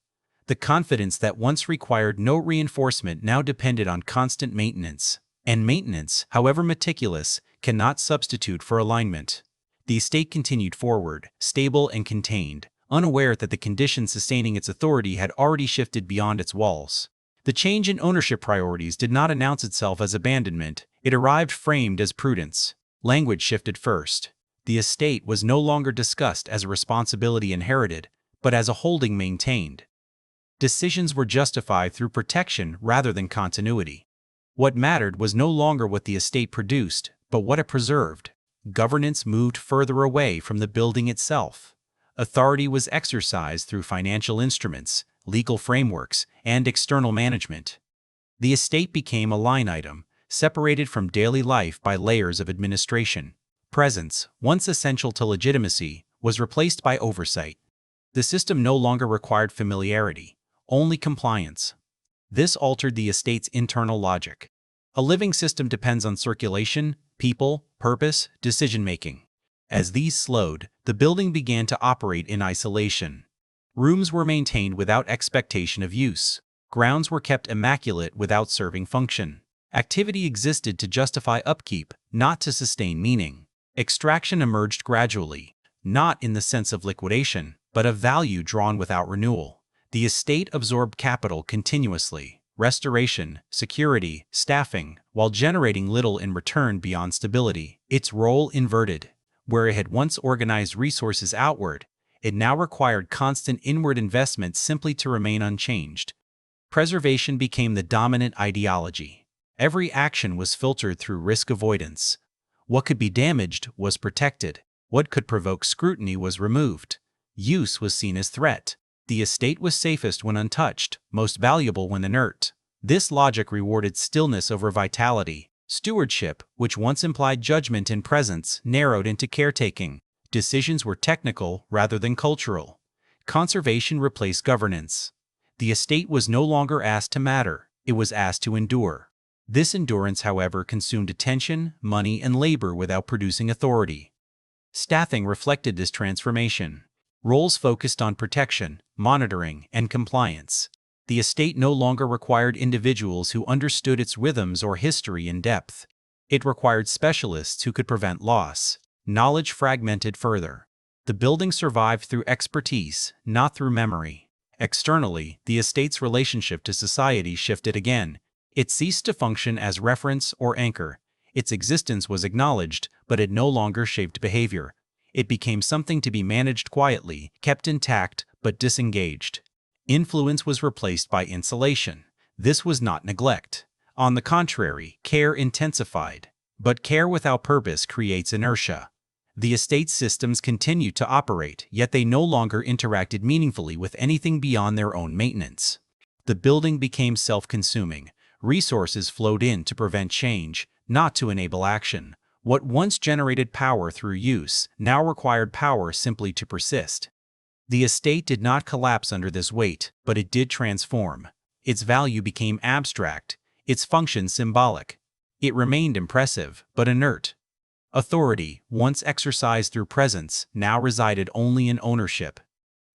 The confidence that once required no reinforcement now depended on constant maintenance. And maintenance, however meticulous, cannot substitute for alignment. The estate continued forward, stable and contained, unaware that the conditions sustaining its authority had already shifted beyond its walls. The change in ownership priorities did not announce itself as abandonment, it arrived framed as prudence. Language shifted first. The estate was no longer discussed as a responsibility inherited, but as a holding maintained. Decisions were justified through protection rather than continuity. What mattered was no longer what the estate produced, but what it preserved. Governance moved further away from the building itself. Authority was exercised through financial instruments, legal frameworks, and external management. The estate became a line item, separated from daily life by layers of administration. Presence, once essential to legitimacy, was replaced by oversight. The system no longer required familiarity, only compliance. This altered the estate's internal logic. A living system depends on circulation, people, purpose, decision-making. As these slowed, the building began to operate in isolation. Rooms were maintained without expectation of use. Grounds were kept immaculate without serving function. Activity existed to justify upkeep, not to sustain meaning. Extraction emerged gradually, not in the sense of liquidation, but of value drawn without renewal. The estate absorbed capital continuously, restoration, security, staffing, while generating little in return beyond stability. Its role inverted. Where it had once organized resources outward, it now required constant inward investment simply to remain unchanged. Preservation became the dominant ideology. Every action was filtered through risk avoidance. What could be damaged was protected. What could provoke scrutiny was removed. Use was seen as threat. The estate was safest when untouched, most valuable when inert. This logic rewarded stillness over vitality. Stewardship, which once implied judgment and presence, narrowed into caretaking. Decisions were technical rather than cultural. Conservation replaced governance. The estate was no longer asked to matter, it was asked to endure. This endurance, however, consumed attention, money, and labor without producing authority. Staffing reflected this transformation. Roles focused on protection, monitoring, and compliance. The estate no longer required individuals who understood its rhythms or history in depth. It required specialists who could prevent loss. Knowledge fragmented further. The building survived through expertise, not through memory. Externally, the estate's relationship to society shifted again. It ceased to function as reference or anchor. Its existence was acknowledged, but it no longer shaped behavior. It became something to be managed quietly, kept intact, but disengaged. Influence was replaced by insulation. This was not neglect. On the contrary, care intensified. But care without purpose creates inertia. The estate's systems continued to operate, yet they no longer interacted meaningfully with anything beyond their own maintenance. The building became self-consuming. Resources flowed in to prevent change, not to enable action. What once generated power through use now required power simply to persist. The estate did not collapse under this weight, but it did transform. Its value became abstract, its function symbolic. It remained impressive, but inert. Authority, once exercised through presence, now resided only in ownership.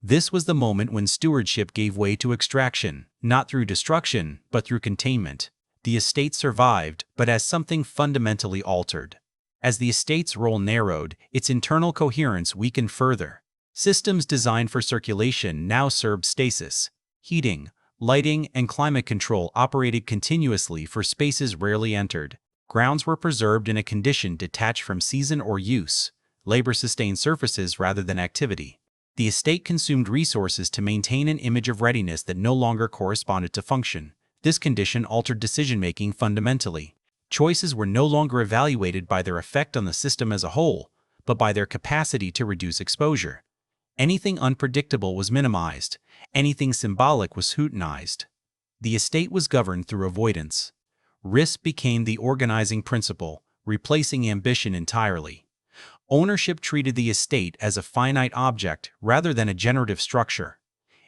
This was the moment when stewardship gave way to extraction, not through destruction, but through containment. The estate survived, but as something fundamentally altered. As the estate's role narrowed, its internal coherence weakened further. Systems designed for circulation now served stasis. Heating, lighting, and climate control operated continuously for spaces rarely entered. Grounds were preserved in a condition detached from season or use. Labor sustained surfaces rather than activity. The estate consumed resources to maintain an image of readiness that no longer corresponded to function. This condition altered decision-making fundamentally. Choices were no longer evaluated by their effect on the system as a whole, but by their capacity to reduce exposure. Anything unpredictable was minimized. Anything symbolic was scrutinized. The estate was governed through avoidance. Risk became the organizing principle, replacing ambition entirely. Ownership treated the estate as a finite object rather than a generative structure.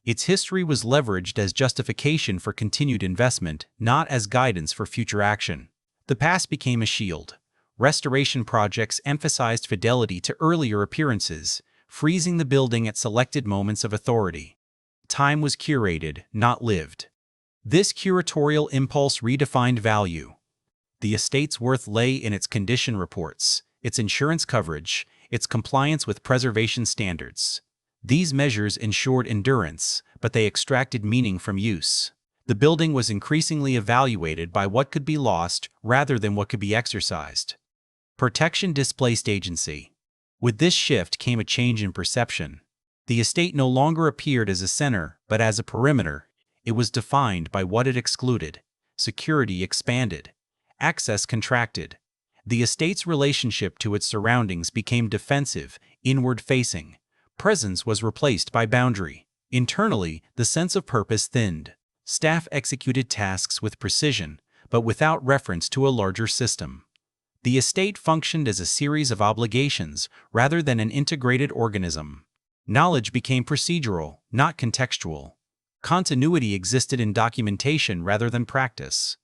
Its history was leveraged as justification for continued investment, not as guidance for future action. The past became a shield. Restoration projects emphasized fidelity to earlier appearances, freezing the building at selected moments of authority. Time was curated, not lived. This curatorial impulse redefined value. The estate's worth lay in its condition reports, its insurance coverage, its compliance with preservation standards. These measures ensured endurance, but they extracted meaning from use. The building was increasingly evaluated by what could be lost rather than what could be exercised. Protection displaced agency. With this shift came a change in perception. The estate no longer appeared as a center, but as a perimeter. It was defined by what it excluded. Security expanded. Access contracted. The estate's relationship to its surroundings became defensive, inward-facing. Presence was replaced by boundary. Internally, the sense of purpose thinned. Staff executed tasks with precision, but without reference to a larger system. The estate functioned as a series of obligations rather than an integrated organism. Knowledge became procedural, not contextual. Continuity existed in documentation rather than practice.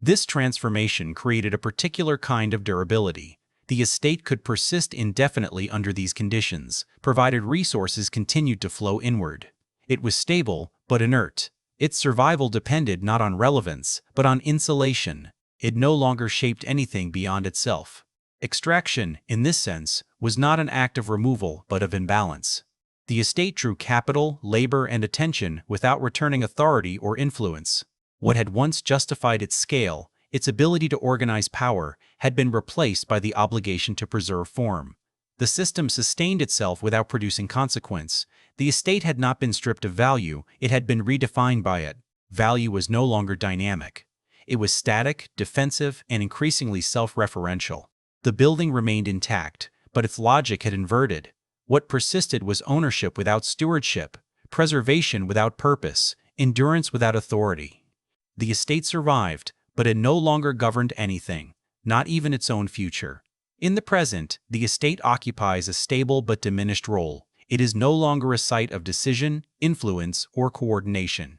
This transformation created a particular kind of durability. The estate could persist indefinitely under these conditions, provided resources continued to flow inward. It was stable, but inert. Its survival depended not on relevance, but on insulation. It no longer shaped anything beyond itself. Extraction, in this sense, was not an act of removal but of imbalance. The estate drew capital, labor, and attention without returning authority or influence. What had once justified its scale, its ability to organize power, had been replaced by the obligation to preserve form. The system sustained itself without producing consequence. The estate had not been stripped of value, it had been redefined by it. Value was no longer dynamic. It was static, defensive, and increasingly self-referential. The building remained intact, but its logic had inverted. What persisted was ownership without stewardship, preservation without purpose, endurance without authority. The estate survived, but it no longer governed anything, not even its own future. In the present, the estate occupies a stable but diminished role. It is no longer a site of decision, influence, or coordination.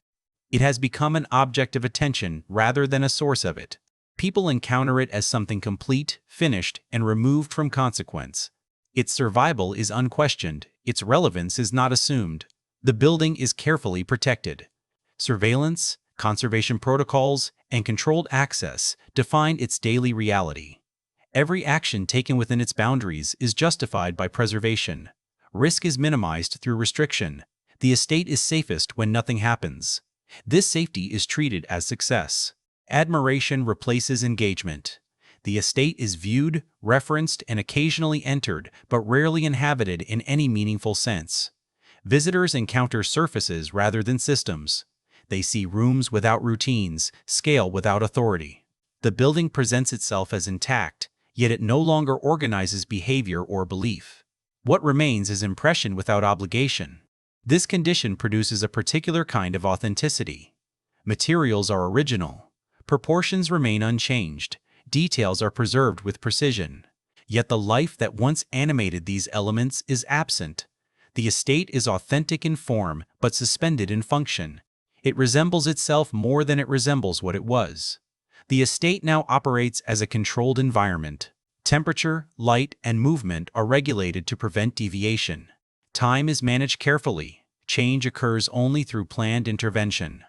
It has become an object of attention rather than a source of it. People encounter it as something complete, finished, and removed from consequence. Its survival is unquestioned, its relevance is not assumed. The building is carefully protected. Surveillance, conservation protocols, and controlled access define its daily reality. Every action taken within its boundaries is justified by preservation. Risk is minimized through restriction. The estate is safest when nothing happens. This safety is treated as success. Admiration replaces engagement. The estate is viewed, referenced, and occasionally entered, but rarely inhabited in any meaningful sense. Visitors encounter surfaces rather than systems. They see rooms without routines, scale without authority. The building presents itself as intact, yet it no longer organizes behavior or belief. What remains is impression without obligation. This condition produces a particular kind of authenticity. Materials are original. Proportions remain unchanged. Details are preserved with precision. Yet the life that once animated these elements is absent. The estate is authentic in form, but suspended in function. It resembles itself more than it resembles what it was. The estate now operates as a controlled environment. Temperature, light, and movement are regulated to prevent deviation. Time is managed carefully. Change occurs only through planned intervention.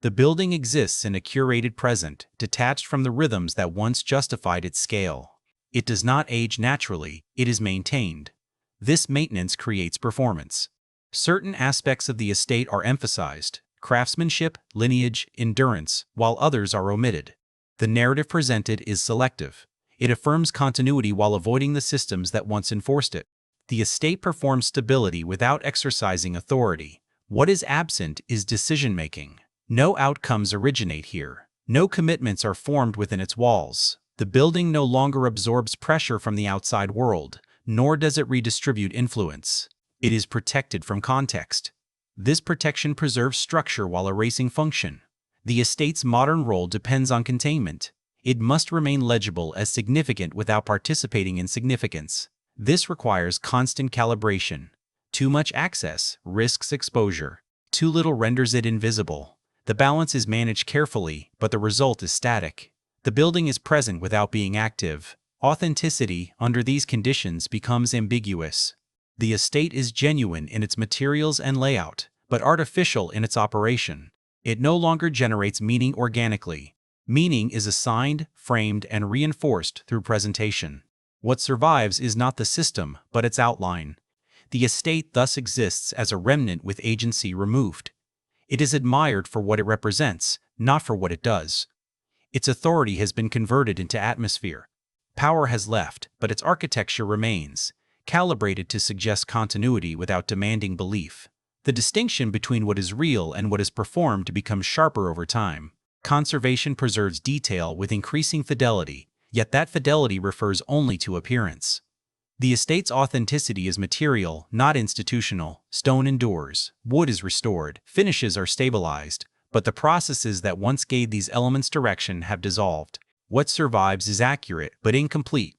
The building exists in a curated present, detached from the rhythms that once justified its scale. It does not age naturally, it is maintained. This maintenance creates performance. Certain aspects of the estate are emphasized: craftsmanship, lineage, endurance, while others are omitted. The narrative presented is selective. It affirms continuity while avoiding the systems that once enforced it. The estate performs stability without exercising authority. What is absent is decision-making. No outcomes originate here. No commitments are formed within its walls. The building no longer absorbs pressure from the outside world, nor does it redistribute influence. It is protected from context. This protection preserves structure while erasing function. The estate's modern role depends on containment. It must remain legible as significant without participating in significance. This requires constant calibration. Too much access risks exposure. Too little renders it invisible. The balance is managed carefully, but the result is static. The building is present without being active. Authenticity, under these conditions, becomes ambiguous. The estate is genuine in its materials and layout, but artificial in its operation. It no longer generates meaning organically. Meaning is assigned, framed, and reinforced through presentation. What survives is not the system, but its outline. The estate thus exists as a remnant with agency removed. It is admired for what it represents, not for what it does. Its authority has been converted into atmosphere. Power has left, but its architecture remains, calibrated to suggest continuity without demanding belief. The distinction between what is real and what is performed becomes sharper over time. Conservation preserves detail with increasing fidelity, yet that fidelity refers only to appearance. The estate's authenticity is material, not institutional. Stone endures, wood is restored, finishes are stabilized, but the processes that once gave these elements direction have dissolved. What survives is accurate, but incomplete.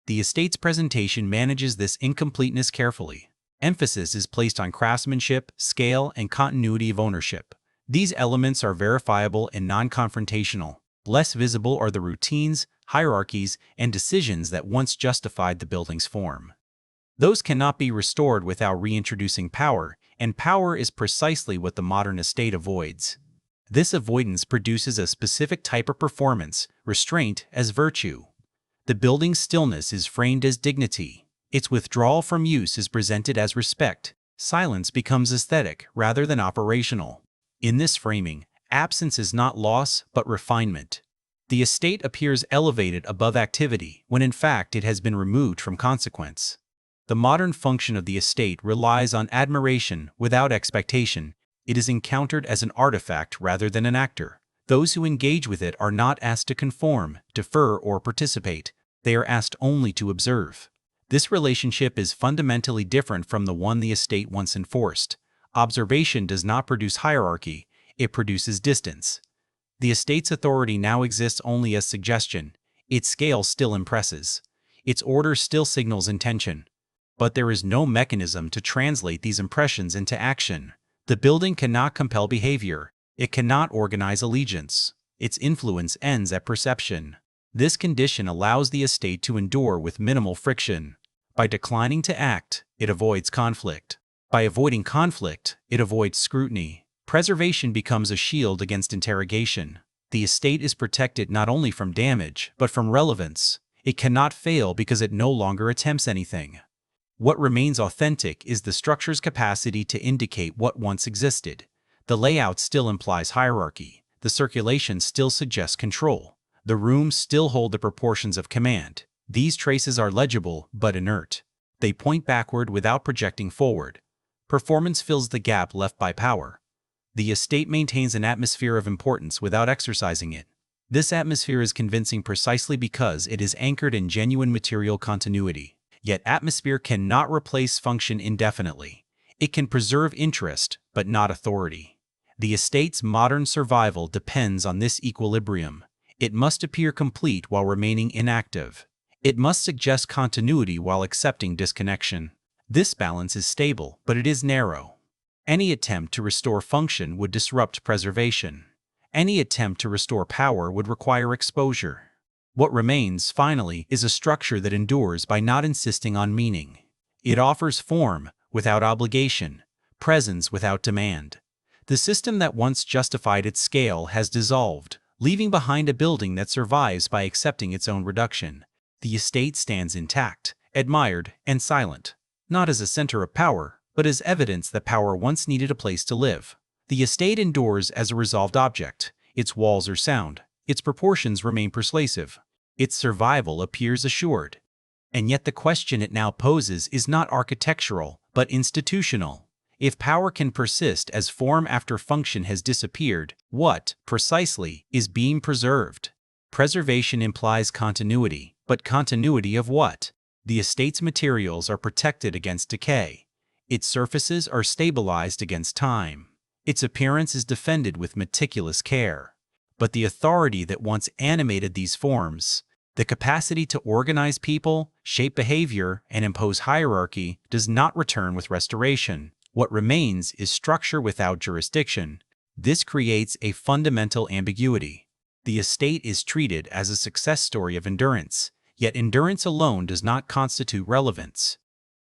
The estate's presentation manages this incompleteness carefully. Emphasis is placed on craftsmanship, scale, and continuity of ownership. These elements are verifiable and non-confrontational. Less visible are the routines, hierarchies, and decisions that once justified the building's form. Those cannot be restored without reintroducing power, and power is precisely what the modern estate avoids. This avoidance produces a specific type of performance, restraint as virtue. The building's stillness is framed as dignity. Its withdrawal from use is presented as respect. Silence becomes aesthetic rather than operational. In this framing, absence is not loss but refinement. The estate appears elevated above activity when in fact it has been removed from consequence. The modern function of the estate relies on admiration without expectation. It is encountered as an artifact rather than an actor. Those who engage with it are not asked to conform, defer, or participate. They are asked only to observe. This relationship is fundamentally different from the one the estate once enforced. Observation does not produce hierarchy, it produces distance. The estate's authority now exists only as suggestion. Its scale still impresses. Its order still signals intention. But there is no mechanism to translate these impressions into action. The building cannot compel behavior. It cannot organize allegiance. Its influence ends at perception. This condition allows the estate to endure with minimal friction. By declining to act, it avoids conflict. By avoiding conflict, it avoids scrutiny. Preservation becomes a shield against interrogation. The estate is protected not only from damage, but from relevance. It cannot fail because it no longer attempts anything. What remains authentic is the structure's capacity to indicate what once existed. The layout still implies hierarchy. The circulation still suggests control. The rooms still hold the proportions of command. These traces are legible but inert. They point backward without projecting forward. Performance fills the gap left by power. The estate maintains an atmosphere of importance without exercising it. This atmosphere is convincing precisely because it is anchored in genuine material continuity. Yet atmosphere cannot replace function indefinitely. It can preserve interest, but not authority. The estate's modern survival depends on this equilibrium. It must appear complete while remaining inactive. It must suggest continuity while accepting disconnection. This balance is stable, but it is narrow. Any attempt to restore function would disrupt preservation. Any attempt to restore power would require exposure. What remains, finally, is a structure that endures by not insisting on meaning. It offers form without obligation, presence without demand. The system that once justified its scale has dissolved, leaving behind a building that survives by accepting its own reduction. The estate stands intact, admired, and silent, not as a center of power, but as evidence that power once needed a place to live. The estate endures as a resolved object. Its walls are sound. Its proportions remain persuasive. Its survival appears assured. And yet the question it now poses is not architectural, but institutional. If power can persist as form after function has disappeared, what, precisely, is being preserved? Preservation implies continuity, but continuity of what? The estate's materials are protected against decay. Its surfaces are stabilized against time. Its appearance is defended with meticulous care. But the authority that once animated these forms, the capacity to organize people, shape behavior, and impose hierarchy, does not return with restoration. What remains is structure without jurisdiction. This creates a fundamental ambiguity. The estate is treated as a success story of endurance, yet endurance alone does not constitute relevance.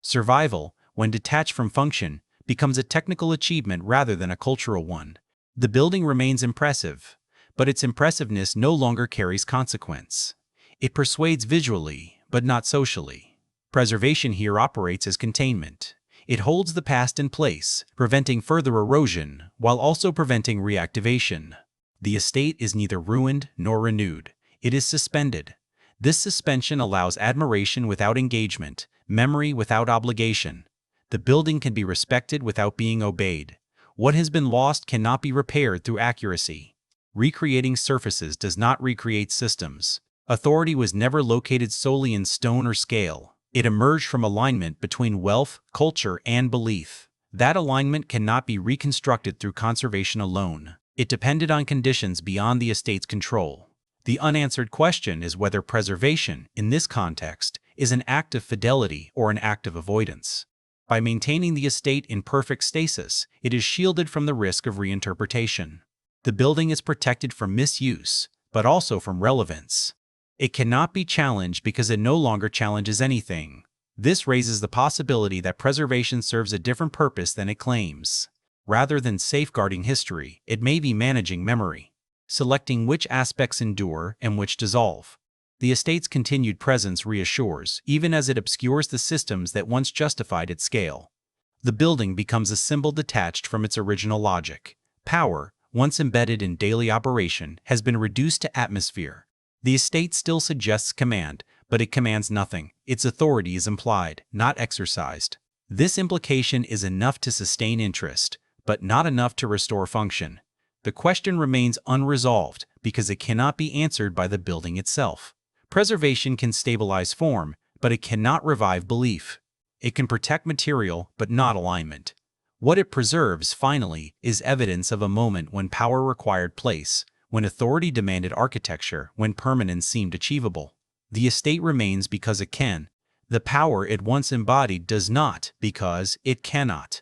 Survival, when detached from function, becomes a technical achievement rather than a cultural one. The building remains impressive, but its impressiveness no longer carries consequence. It persuades visually, but not socially. Preservation here operates as containment. It holds the past in place, preventing further erosion, while also preventing reactivation. The estate is neither ruined nor renewed. It is suspended. This suspension allows admiration without engagement, memory without obligation. The building can be respected without being obeyed. What has been lost cannot be repaired through accuracy. Recreating surfaces does not recreate systems. Authority was never located solely in stone or scale. It emerged from alignment between wealth, culture, and belief. That alignment cannot be reconstructed through conservation alone. It depended on conditions beyond the estate's control. The unanswered question is whether preservation, in this context, is an act of fidelity or an act of avoidance. By maintaining the estate in perfect stasis, it is shielded from the risk of reinterpretation. The building is protected from misuse, but also from relevance. It cannot be challenged because it no longer challenges anything. This raises the possibility that preservation serves a different purpose than it claims. Rather than safeguarding history, it may be managing memory, selecting which aspects endure and which dissolve. The estate's continued presence reassures, even as it obscures the systems that once justified its scale. The building becomes a symbol detached from its original logic. Power, once embedded in daily operation, has been reduced to atmosphere. The estate still suggests command, but it commands nothing. Its authority is implied, not exercised. This implication is enough to sustain interest, but not enough to restore function. The question remains unresolved because it cannot be answered by the building itself. Preservation can stabilize form, but it cannot revive belief. It can protect material, but not alignment. What it preserves, finally, is evidence of a moment when power required place, when authority demanded architecture, when permanence seemed achievable. The estate remains because it can. The power it once embodied does not because it cannot.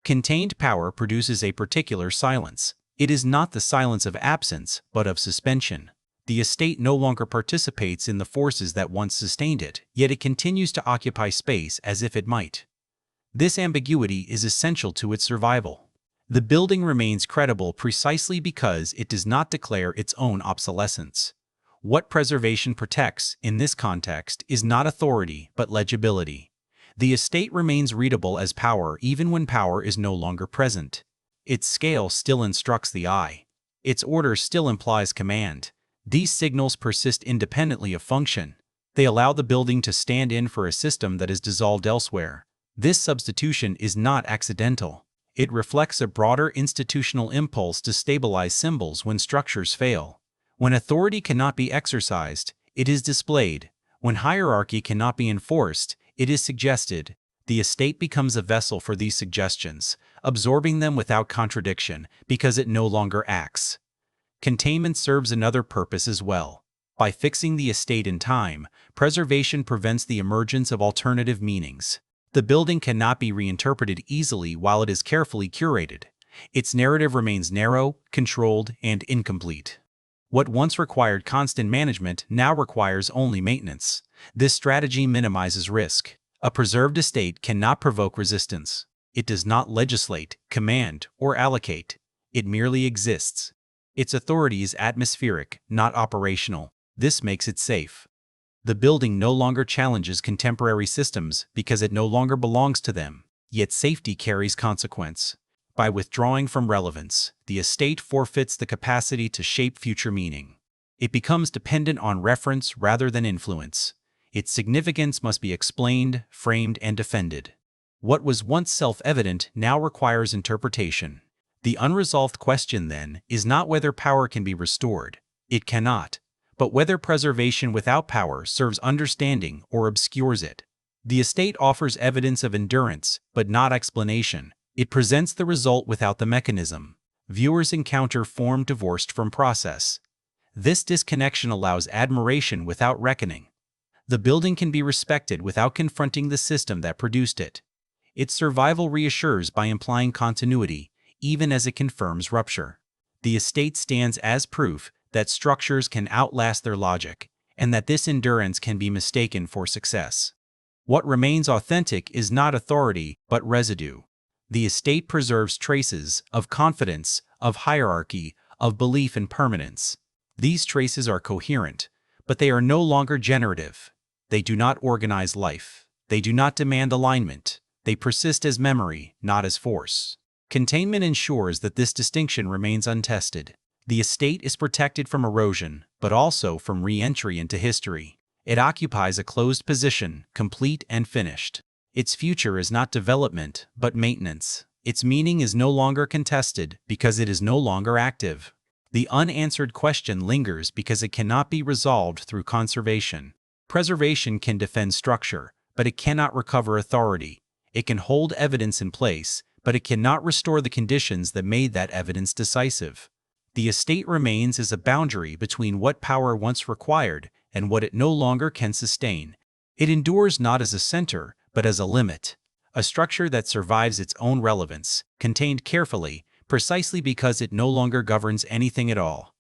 Contained power produces a particular silence. It is not the silence of absence, but of suspension. The estate no longer participates in the forces that once sustained it, yet it continues to occupy space as if it might. This ambiguity is essential to its survival. The building remains credible precisely because it does not declare its own obsolescence. What preservation protects, in this context, is not authority, but legibility. The estate remains readable as power even when power is no longer present. Its scale still instructs the eye. Its order still implies command. These signals persist independently of function. They allow the building to stand in for a system that is dissolved elsewhere. This substitution is not accidental. It reflects a broader institutional impulse to stabilize symbols when structures fail. When authority cannot be exercised, it is displayed. When hierarchy cannot be enforced, it is suggested. The estate becomes a vessel for these suggestions, absorbing them without contradiction because it no longer acts. Containment serves another purpose as well. By fixing the estate in time, preservation prevents the emergence of alternative meanings. The building cannot be reinterpreted easily while it is carefully curated. Its narrative remains narrow, controlled, and incomplete. What once required constant management now requires only maintenance. This strategy minimizes risk. A preserved estate cannot provoke resistance. It does not legislate, command, or allocate. It merely exists. Its authority is atmospheric, not operational. This makes it safe. The building no longer challenges contemporary systems because it no longer belongs to them. Yet safety carries consequence. By withdrawing from relevance, the estate forfeits the capacity to shape future meaning. It becomes dependent on reference rather than influence. Its significance must be explained, framed, and defended. What was once self-evident now requires interpretation. The unresolved question, then, is not whether power can be restored. It cannot. But whether preservation without power serves understanding or obscures it. The estate offers evidence of endurance, but not explanation. It presents the result without the mechanism. Viewers encounter form divorced from process. This disconnection allows admiration without reckoning. The building can be respected without confronting the system that produced it. Its survival reassures by implying continuity, even as it confirms rupture. The estate stands as proof that structures can outlast their logic, and that this endurance can be mistaken for success. What remains authentic is not authority, but residue. The estate preserves traces of confidence, of hierarchy, of belief in permanence. These traces are coherent, but they are no longer generative. They do not organize life. They do not demand alignment. They persist as memory, not as force. Containment ensures that this distinction remains untested. The estate is protected from erosion, but also from re-entry into history. It occupies a closed position, complete and finished. Its future is not development, but maintenance. Its meaning is no longer contested because it is no longer active. The unanswered question lingers because it cannot be resolved through conservation. Preservation can defend structure, but it cannot recover authority. It can hold evidence in place, but it cannot restore the conditions that made that evidence decisive. The estate remains as a boundary between what power once required and what it no longer can sustain. It endures not as a center, but as a limit, a structure that survives its own relevance, contained carefully, precisely because it no longer governs anything at all.